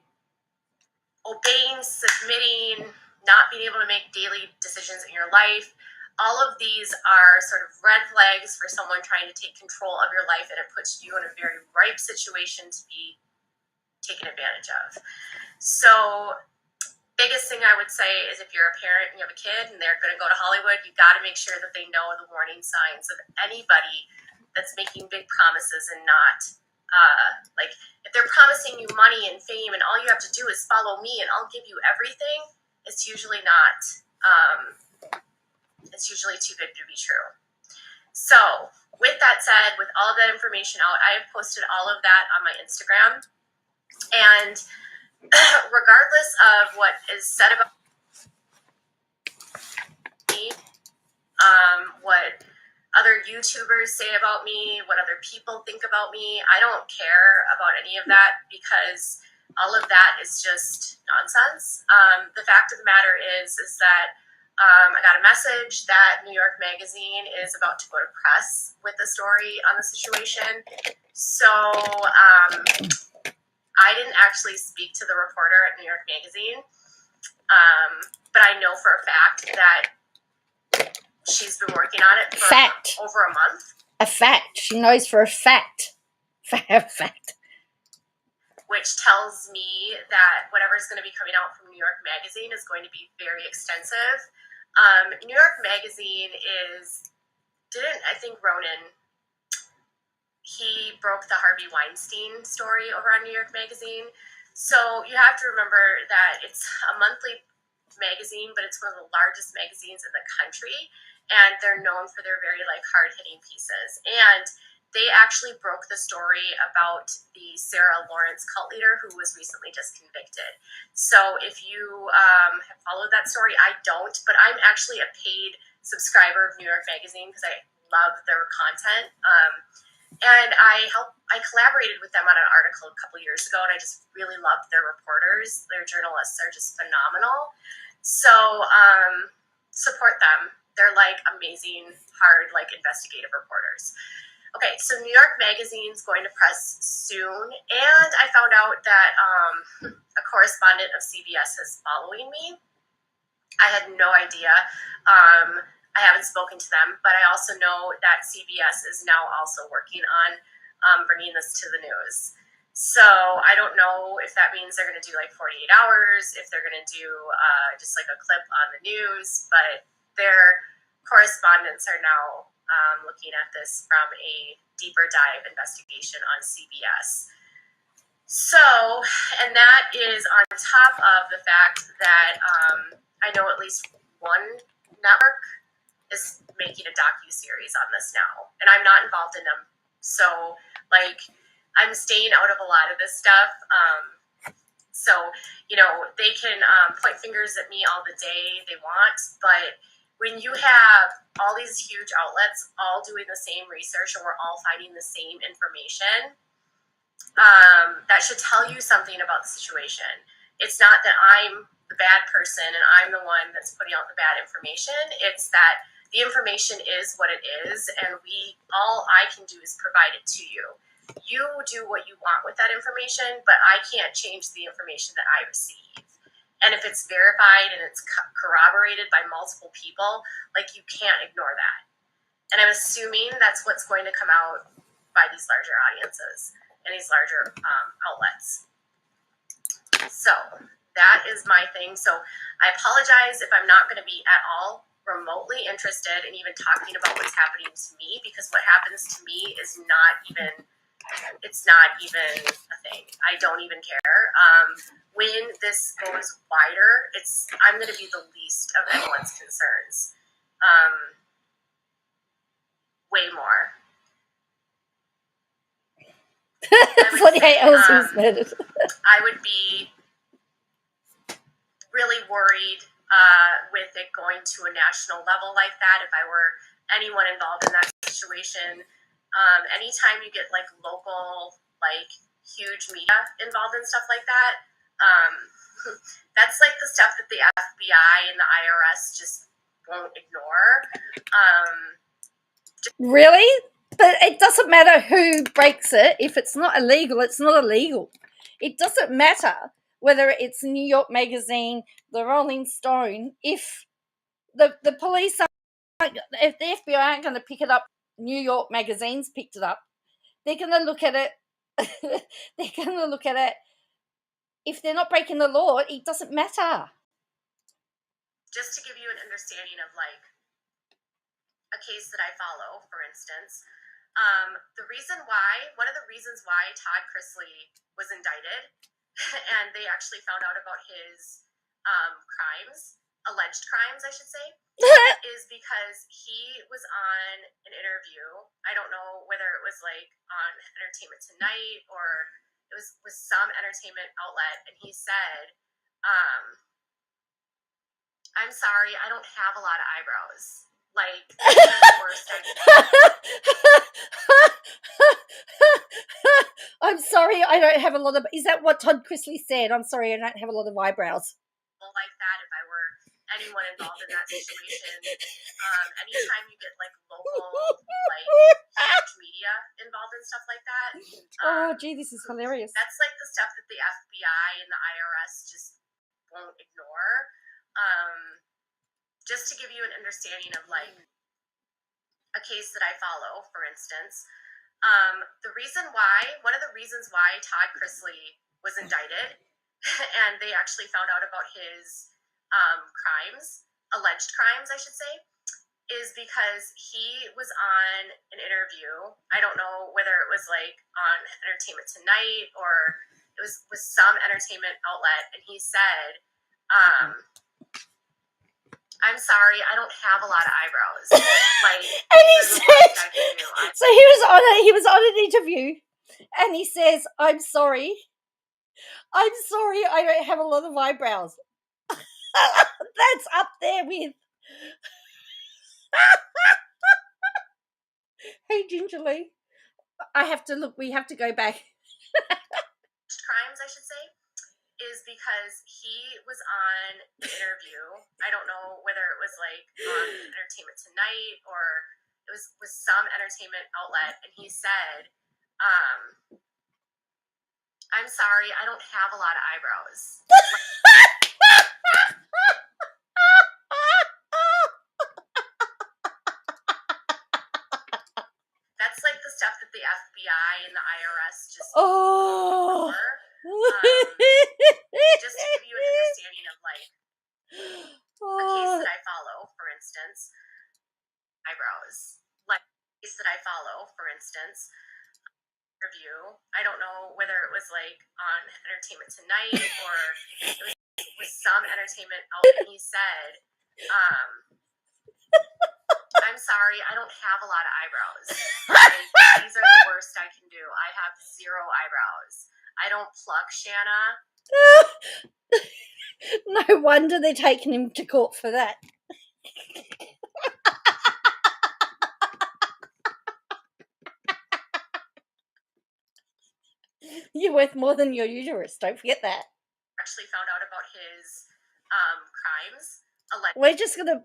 obeying, submitting, not being able to make daily decisions in your life, all of these are sort of red flags for someone trying to take control of your life, and it puts you in a very ripe situation to be taken advantage of. So biggest thing I would say is if you're a parent and you have a kid and they're going to go to Hollywood, you got to make sure that they know the warning signs of anybody that's making big promises and not like if they're promising you money and fame and all you have to do is follow me and I'll give you everything, it's usually not. It's usually too good to be true. So with that said, with all of that information out, I have posted all of that on my Instagram. And regardless of what is said about me, what other YouTubers say about me, what other people think about me, I don't care about any of that because all of that is just nonsense. The fact of the matter is that I got a message that New York Magazine is about to go to press with the story on the situation. So I didn't actually speak to the reporter at New York Magazine, but I know for a fact that she's been working on it for over a month. A fact. She knows for a fact. Fact. Which tells me that whatever's going to be coming out from New York Magazine is going to be very extensive. New York Magazine I think Ronan, he broke the Harvey Weinstein story over on New York Magazine. So you have to remember that it's a monthly magazine, but it's one of the largest magazines in the country. And they're known for their very hard-hitting pieces. And they actually broke the story about the Sarah Lawrence cult leader who was recently just convicted. So if you have followed that story, I don't, but I'm actually a paid subscriber of New York Magazine because I love their content. And I collaborated with them on an article a couple years ago, and I just really loved their reporters. Their journalists are just phenomenal. So support them. They're amazing, hard, investigative reporters. Okay, so New York Magazine's going to press soon, and I found out that a correspondent of CBS is following me. I had no idea. I haven't spoken to them, but I also know that CBS is now also working on bringing this to the news. So I don't know if that means they're going to do 48 hours, if they're going to do just a clip on the news, but their correspondents are now looking at this from a deeper dive investigation on CBS. So, and that is on top of the fact that I know at least one network is making a docu-series on this now, and I'm not involved in them. So, like, I'm staying out of a lot of this stuff. So, they can point fingers at me all the day they want, but when you have all these huge outlets all doing the same research and we're all finding the same information, that should tell you something about the situation. It's not that I'm the bad person and I'm the one that's putting out the bad information. It's that the information is what it is, and all I can do is provide it to you. You do what you want with that information, but I can't change the information that I receive. And if it's verified and it's corroborated by multiple people, like, you can't ignore that. And I'm assuming that's what's going to come out by these larger audiences and these larger outlets. So that is my thing. So I apologize if I'm not going to be at all remotely interested in even talking about what's happening to me, because what happens to me is not even a thing. I don't even care. When this goes wider, I'm going to be the least of anyone's concerns. Way more. 48 hours was murdered. I would be really worried with it going to a national level like that if I were anyone involved in that situation. Anytime you get like local, like huge media involved in stuff like that, that's like the stuff that the FBI and the IRS just won't ignore. Really? But it doesn't matter who breaks it. If it's not illegal, it's not illegal. It doesn't matter whether it's New York Magazine, the Rolling Stone. If the police if the FBI aren't going to pick it up, New York Magazine's picked it up. They're going to look at it. They're going to look at it. If they're not breaking the law, it doesn't matter. Just to give you an understanding of like a case that I follow, for instance, one of the reasons why Todd Chrisley was indicted, and they actually found out about his alleged crimes, I should say, is because he was on an interview. I don't know whether it was like on Entertainment Tonight or it was some entertainment outlet, and he said, I'm sorry, I don't have a lot of eyebrows. Like, the worst I'm sorry, I don't have a lot of... Is that what Todd Chrisley said? I'm sorry, I don't have a lot of eyebrows. Like that, if I were anyone involved in that situation. Anytime you get like local, like huge media involved in stuff like that. Oh, gee, this is hilarious. That's like the stuff that the FBI and the IRS just won't ignore. Just to give you an understanding of like a case that I follow, for instance, one of the reasons why Todd Chrisley was indicted, and they actually found out about his alleged crimes, I should say, is because he was on an interview. I don't know whether it was like on Entertainment Tonight or it was with some entertainment outlet, and he said, I'm sorry, I don't have a lot of eyebrows. Like, and he said, so he was on an interview, and he says, I'm sorry, I don't have a lot of eyebrows. That's up there with. Hey, Gingerly, we have to go back. Crimes, I should say, is because he was on an interview. I don't know whether it was like on Entertainment Tonight or it was with some entertainment outlet, and he said, I'm sorry, I don't have a lot of eyebrows. That's like the stuff that the FBI and the IRS just ignore. Just to give you an understanding of like a case that I follow, for instance, eyebrows. Like a case that I follow, for instance, review. I don't know whether it was like on Entertainment Tonight or it was with some entertainment outlet. He said, I'm sorry, sorry, I don't have a lot of eyebrows. Like, these are the worst I can do. I have 0 eyebrows. I don't pluck, Shanna. No wonder they're taking him to court for that. You're worth more than your uterus. Don't forget that. Actually found out about his crimes. We're just gonna.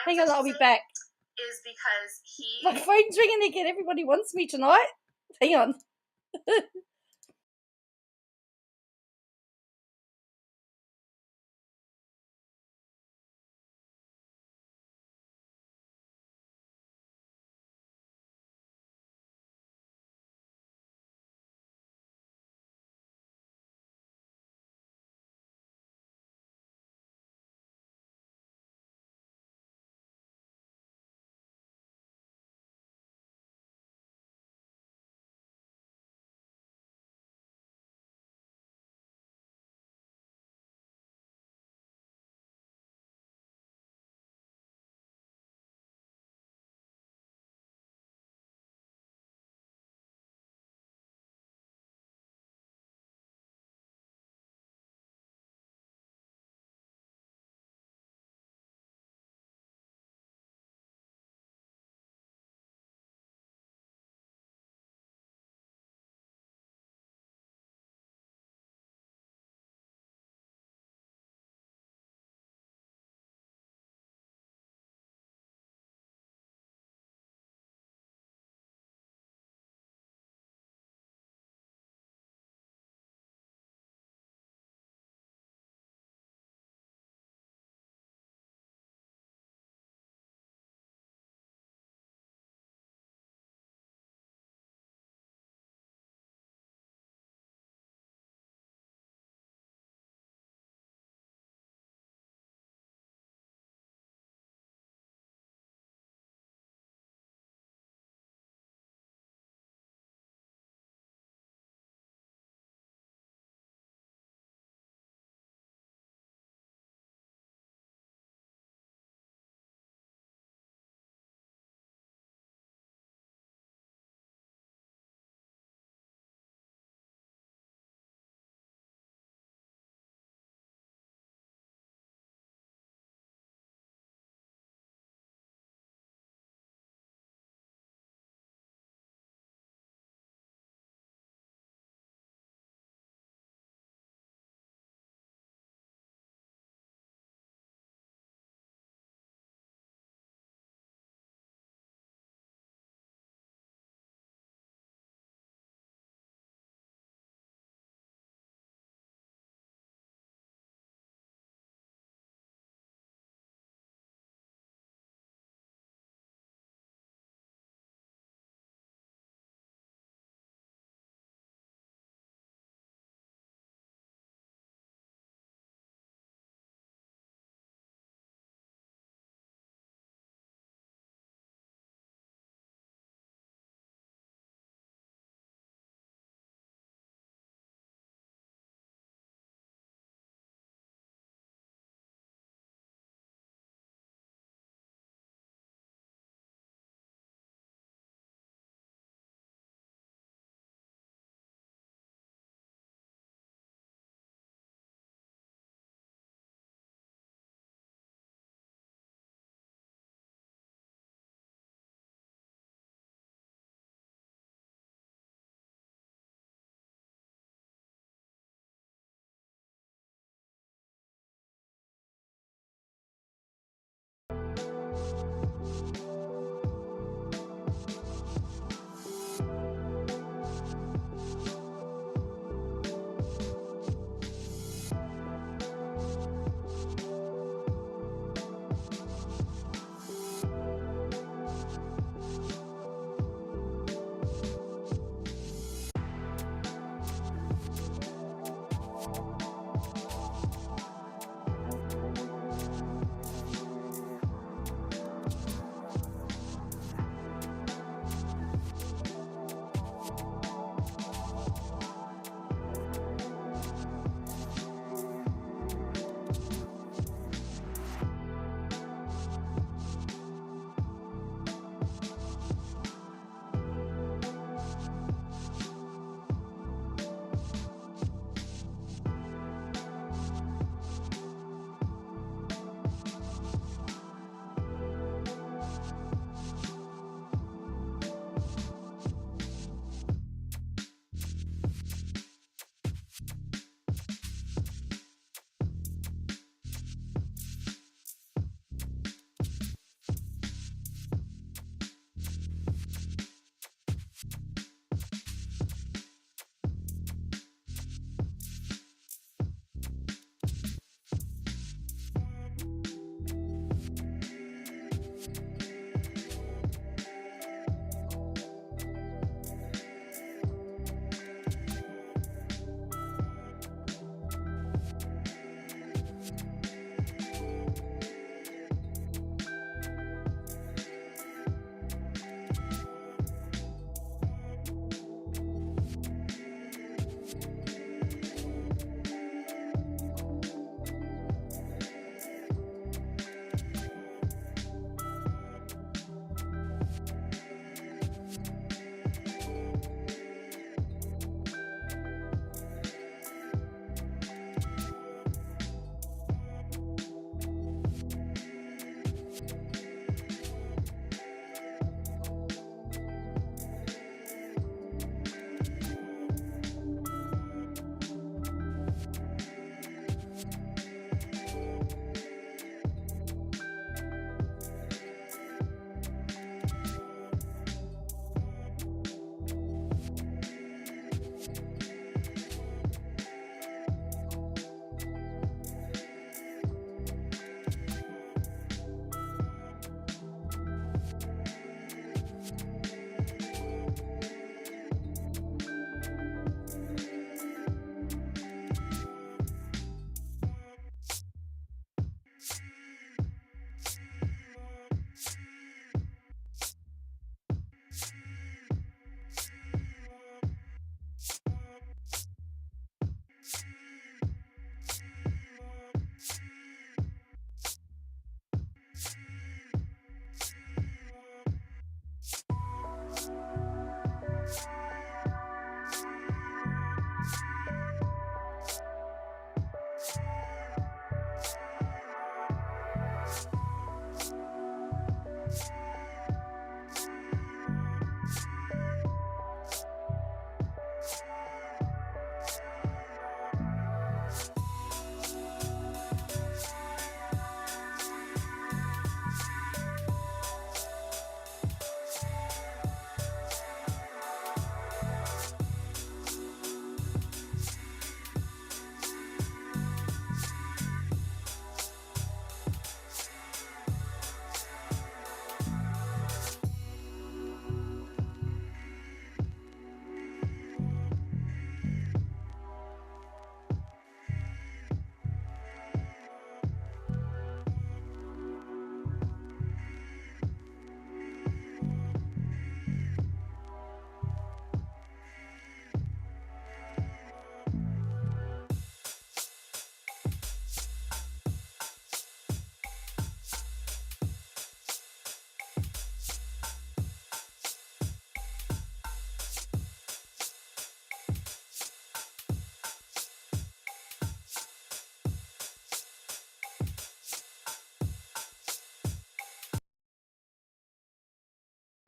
Hang on, I'll be back. Is because My phone's ringing again. Everybody wants me tonight. Hang on.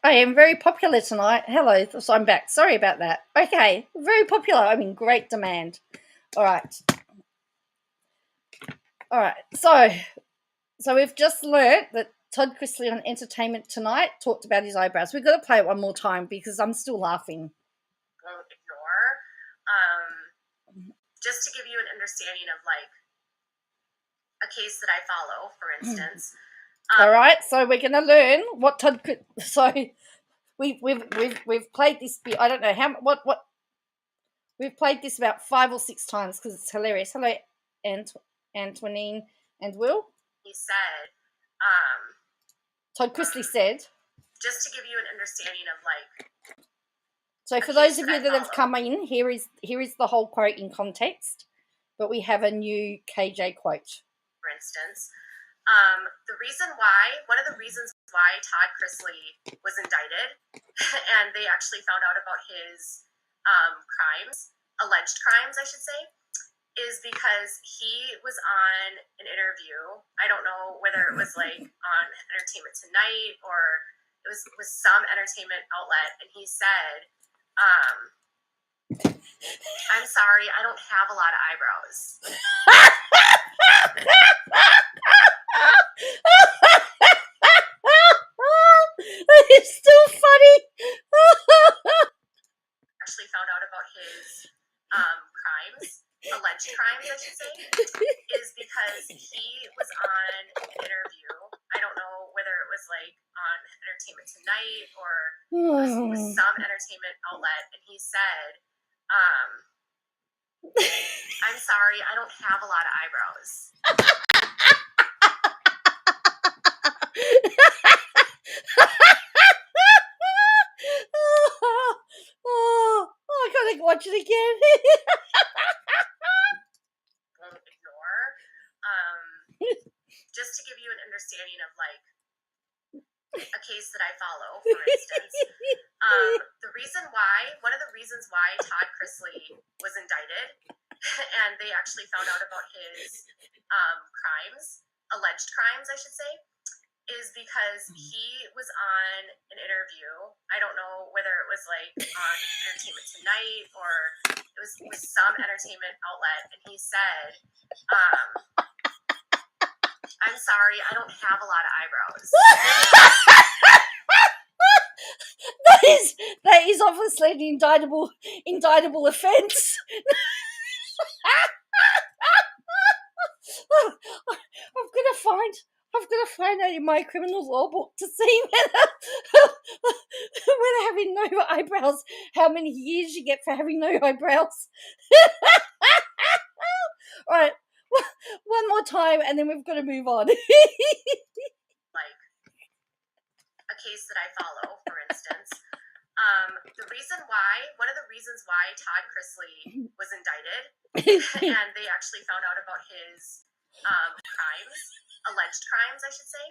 I am very popular tonight. Hello, so I'm back. Sorry about that. Okay, very popular. I'm in great demand. All right. So we've just learnt that Todd Chrisley on Entertainment Tonight talked about his eyebrows. We've got to play it one more time because I'm still laughing. Won't ignore. Just to give you an understanding of like a case that I follow, for instance. All right, so we're going to learn what Todd. So we've played this. I don't know how what we've played this about 5 or 6 times because it's hilarious. Hello, Antoinine and Will. He said, Todd Chrisley said. Just to give you an understanding of like. So for those of you that have come in, here is the whole quote in context, but we have a new KJ quote. For instance, one of the reasons why Todd Chrisley was indicted, and they actually found out about his alleged crimes, I should say, is because he was on an interview. I don't know whether it was like on Entertainment Tonight or it was some entertainment outlet, and he said, I'm sorry, I don't have a lot of eyebrows. It's still funny. Actually found out about his alleged crimes, I should say, is because he was on an interview. I don't know whether it was like on Entertainment Tonight or it was some entertainment outlet, and he said, I'm sorry, I don't have a lot of eyebrows. I gotta watch it again. Won't ignore. Just to give you an understanding of like a case that I follow, for instance, one of the reasons why Todd Chrisley was indicted, and they actually found out about his alleged crimes, I should say, is because he was on an interview. I don't know whether it was like on Entertainment Tonight or it was some entertainment outlet, and he said, I'm sorry, I don't have a lot of eyebrows. That is obviously an indictable offence. I've got to find out in my criminal law book to see whether having no eyebrows, how many years you get for having no eyebrows. All right, one more time, and then we've got to move on. Like a case that I follow, for instance, one of the reasons why Todd Chrisley was indicted, and they actually found out about his alleged crimes, I should say,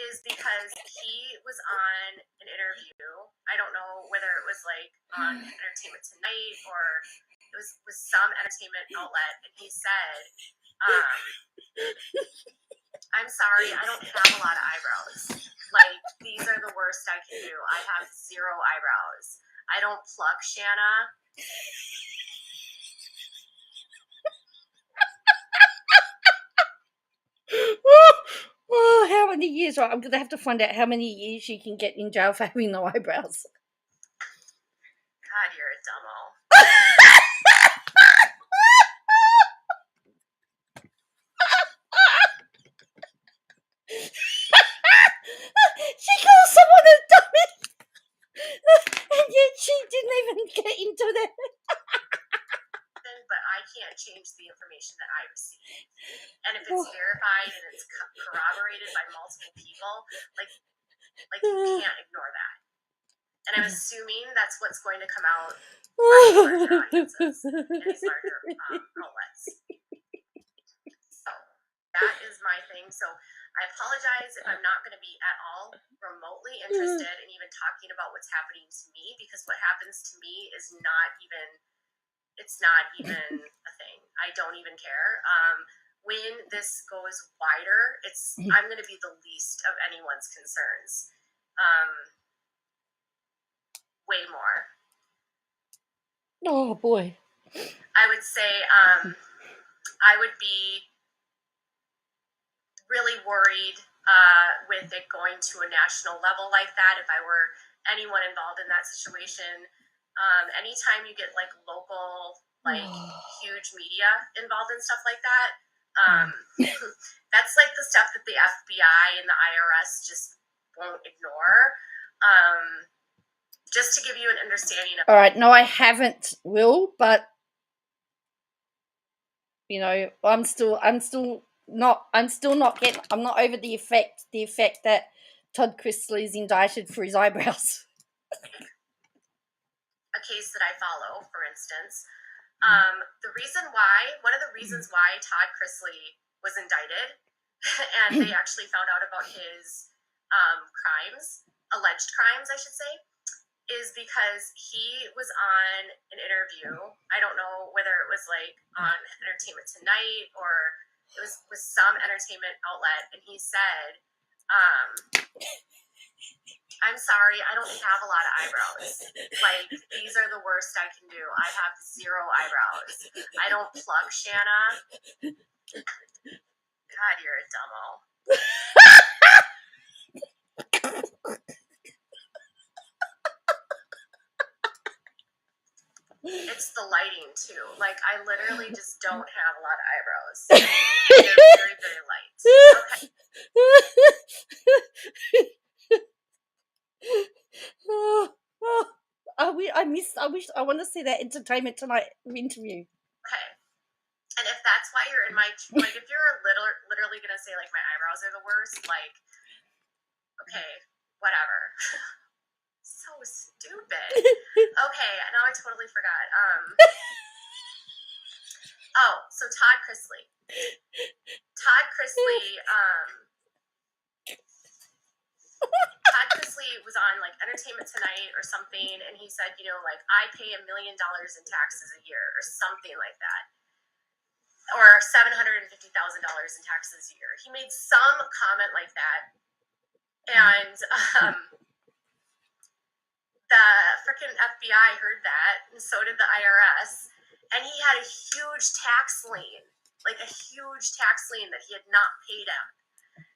is because he was on an interview. I don't know whether it was like on Entertainment Tonight or it was some entertainment outlet, and he said, I'm sorry, I don't have a lot of eyebrows. Like, these are the worst I can do. I have 0 eyebrows. I don't pluck, Shanna. Oh, how many years? Right, I'm going to have to find out how many years you can get in jail for having no eyebrows. God, you're a dumbo. She calls someone a dummy, and yet she didn't even get into that. But I can't change the information that I receive. And if it's verified and it's corroborated by multiple people, like you can't ignore that. And I'm assuming that's what's going to come out by larger audiences and these larger outlets. So that is my thing. So I apologize if I'm not going to be at all remotely interested in even talking about what's happening to me, because what happens to me is not even a thing. I don't even care. When this goes wider, I'm going to be the least of anyone's concerns. way more. Oh boy. I would say I would be really worried with it going to a national level like that if I were anyone involved in that situation. Anytime you get like local, like huge media involved in stuff like that, that's like the stuff that the FBI and the IRS just won't ignore. Just to give you an understanding of. All right, no, I haven't, Will, but you know, I'm not over the effect that Todd Chrisley is indicted for his eyebrows. A case that I follow, for instance. One of the reasons why Todd Chrisley was indicted, and they actually found out about his alleged crimes, I should say, is because he was on an interview. I don't know whether it was like on Entertainment Tonight or it was with some entertainment outlet, and he said, I'm sorry, I don't have a lot of eyebrows. Like, these are the worst I can do. I have 0 eyebrows. I don't pluck, Shanna. God, you're a dumbo. It's the lighting, too. Like, I literally just don't have a lot of eyebrows. They're very, very light. Okay. I want to see that Entertainment Tonight interview. Okay. And if that's why you're in my, like, if you're literally going to say, like, my eyebrows are the worst, like, okay, whatever. So stupid. Okay, now I totally forgot. So Todd Chrisley. Todd Chrisley was on, like, Entertainment Tonight or something, and he said, you know, like, I pay $1 million in taxes a year or something like that. Or $750,000 in taxes a year. He made some comment like that. And the freaking FBI heard that, and so did the IRS. And he had a huge tax lien, like a huge tax lien that he had not paid on.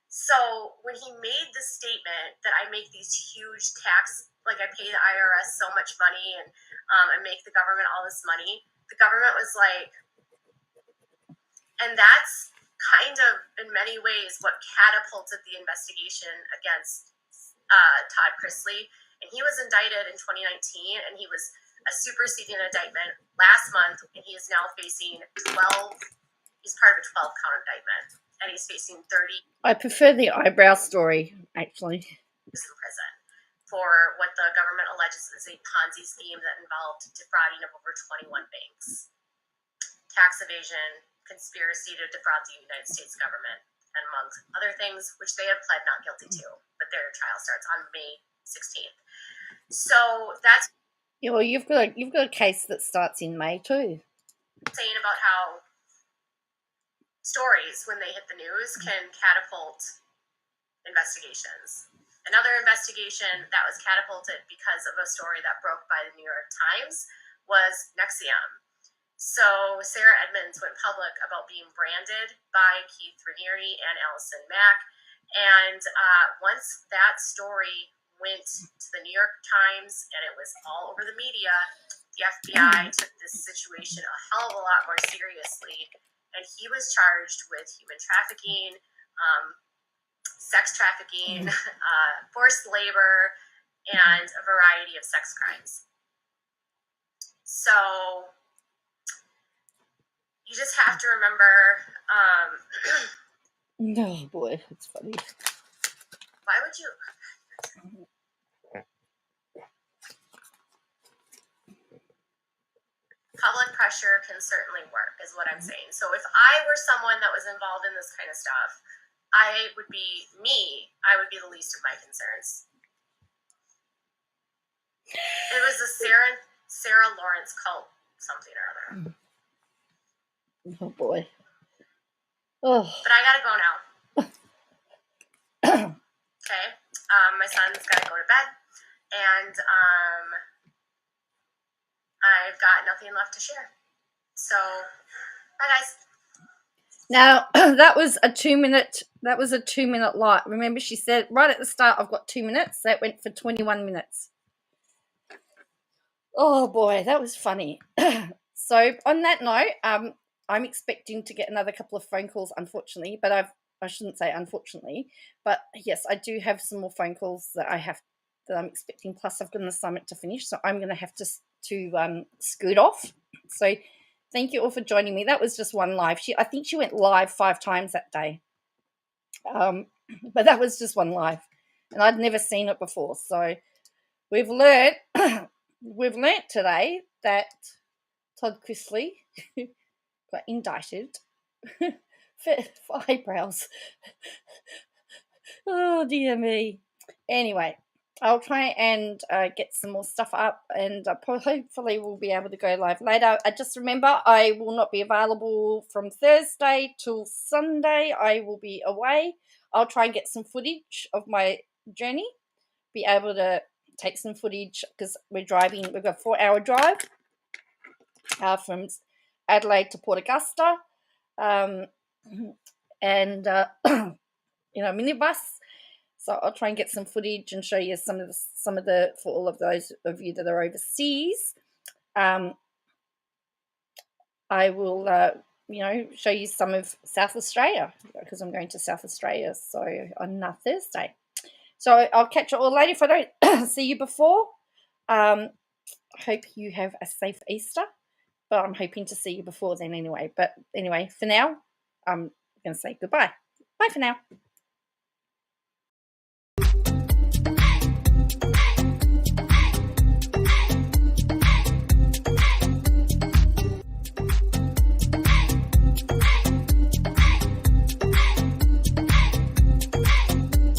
So when he made the statement that I make these huge like I pay the IRS so much money and I make the government all this money, the government was like, and that's kind of, in many ways, what catapulted the investigation against Todd Chrisley. And he was indicted in 2019, and he was a superseding indictment last month, and he is now facing 12. He's part of a 12-count indictment, and he's facing 30. I prefer the eyebrow story, actually. In prison for what the government alleges is a Ponzi scheme that involved defrauding of over 21 banks, tax evasion, conspiracy to defraud the United States government, and amongst other things, which they have pled not guilty to, but their trial starts on May 16th. So that's well, you've got a case that starts in May too. Saying about how stories, when they hit the news, can catapult investigations. Another investigation that was catapulted because of a story that broke by the New York Times was Nexium. So Sarah Edmonds went public about being branded by Keith Raniere and Allison Mack. And once that story went to the New York Times and it was all over the media, the FBI took this situation a hell of a lot more seriously. And he was charged with human trafficking, sex trafficking, forced labor, and a variety of sex crimes. So you just have to remember. Oh boy, it's funny. Why would you? Public pressure can certainly work, is what I'm saying. So if I were someone that was involved in this kind of stuff, I would be the least of my concerns. It was a Sarah Lawrence cult, something or other. Oh boy. Oh. But I gotta go now. Okay. My son's gotta go to bed, and I've got nothing left to share. So, bye guys. Now that was a 2-minute. That was a 2-minute live. Remember, she said right at the start, I've got 2 minutes. That went for 21 minutes. Oh boy, that was funny. So on that note, I'm expecting to get another couple of phone calls, unfortunately, but I shouldn't say unfortunately, but yes, I do have some more phone calls that I'm expecting. Plus, I've got an assignment to finish, so I'm going to have to scoot off. So, thank you all for joining me. That was just one live. I think she went live 5 times that day, but that was just one live, and I'd never seen it before. So, we've learned today that Todd Chrisley got indicted for eyebrows. Oh dear me. Anyway, I'll try and get some more stuff up, and hopefully we'll be able to go live later. Just remember, I will not be available from Thursday till Sunday. I will be away. I'll try and get some footage of my journey, be able to take some footage because we've got a 4-hour drive from Adelaide to Port Augusta, and minibus. So I'll try and get some footage and show you some of the for all of those of you that are overseas. I will show you some of South Australia because I'm going to South Australia on Thursday. So I'll catch you all later if I don't see you before. Hope you have a safe Easter, but I'm hoping to see you before then anyway. But anyway, for now, I'm going to say goodbye. Bye for now.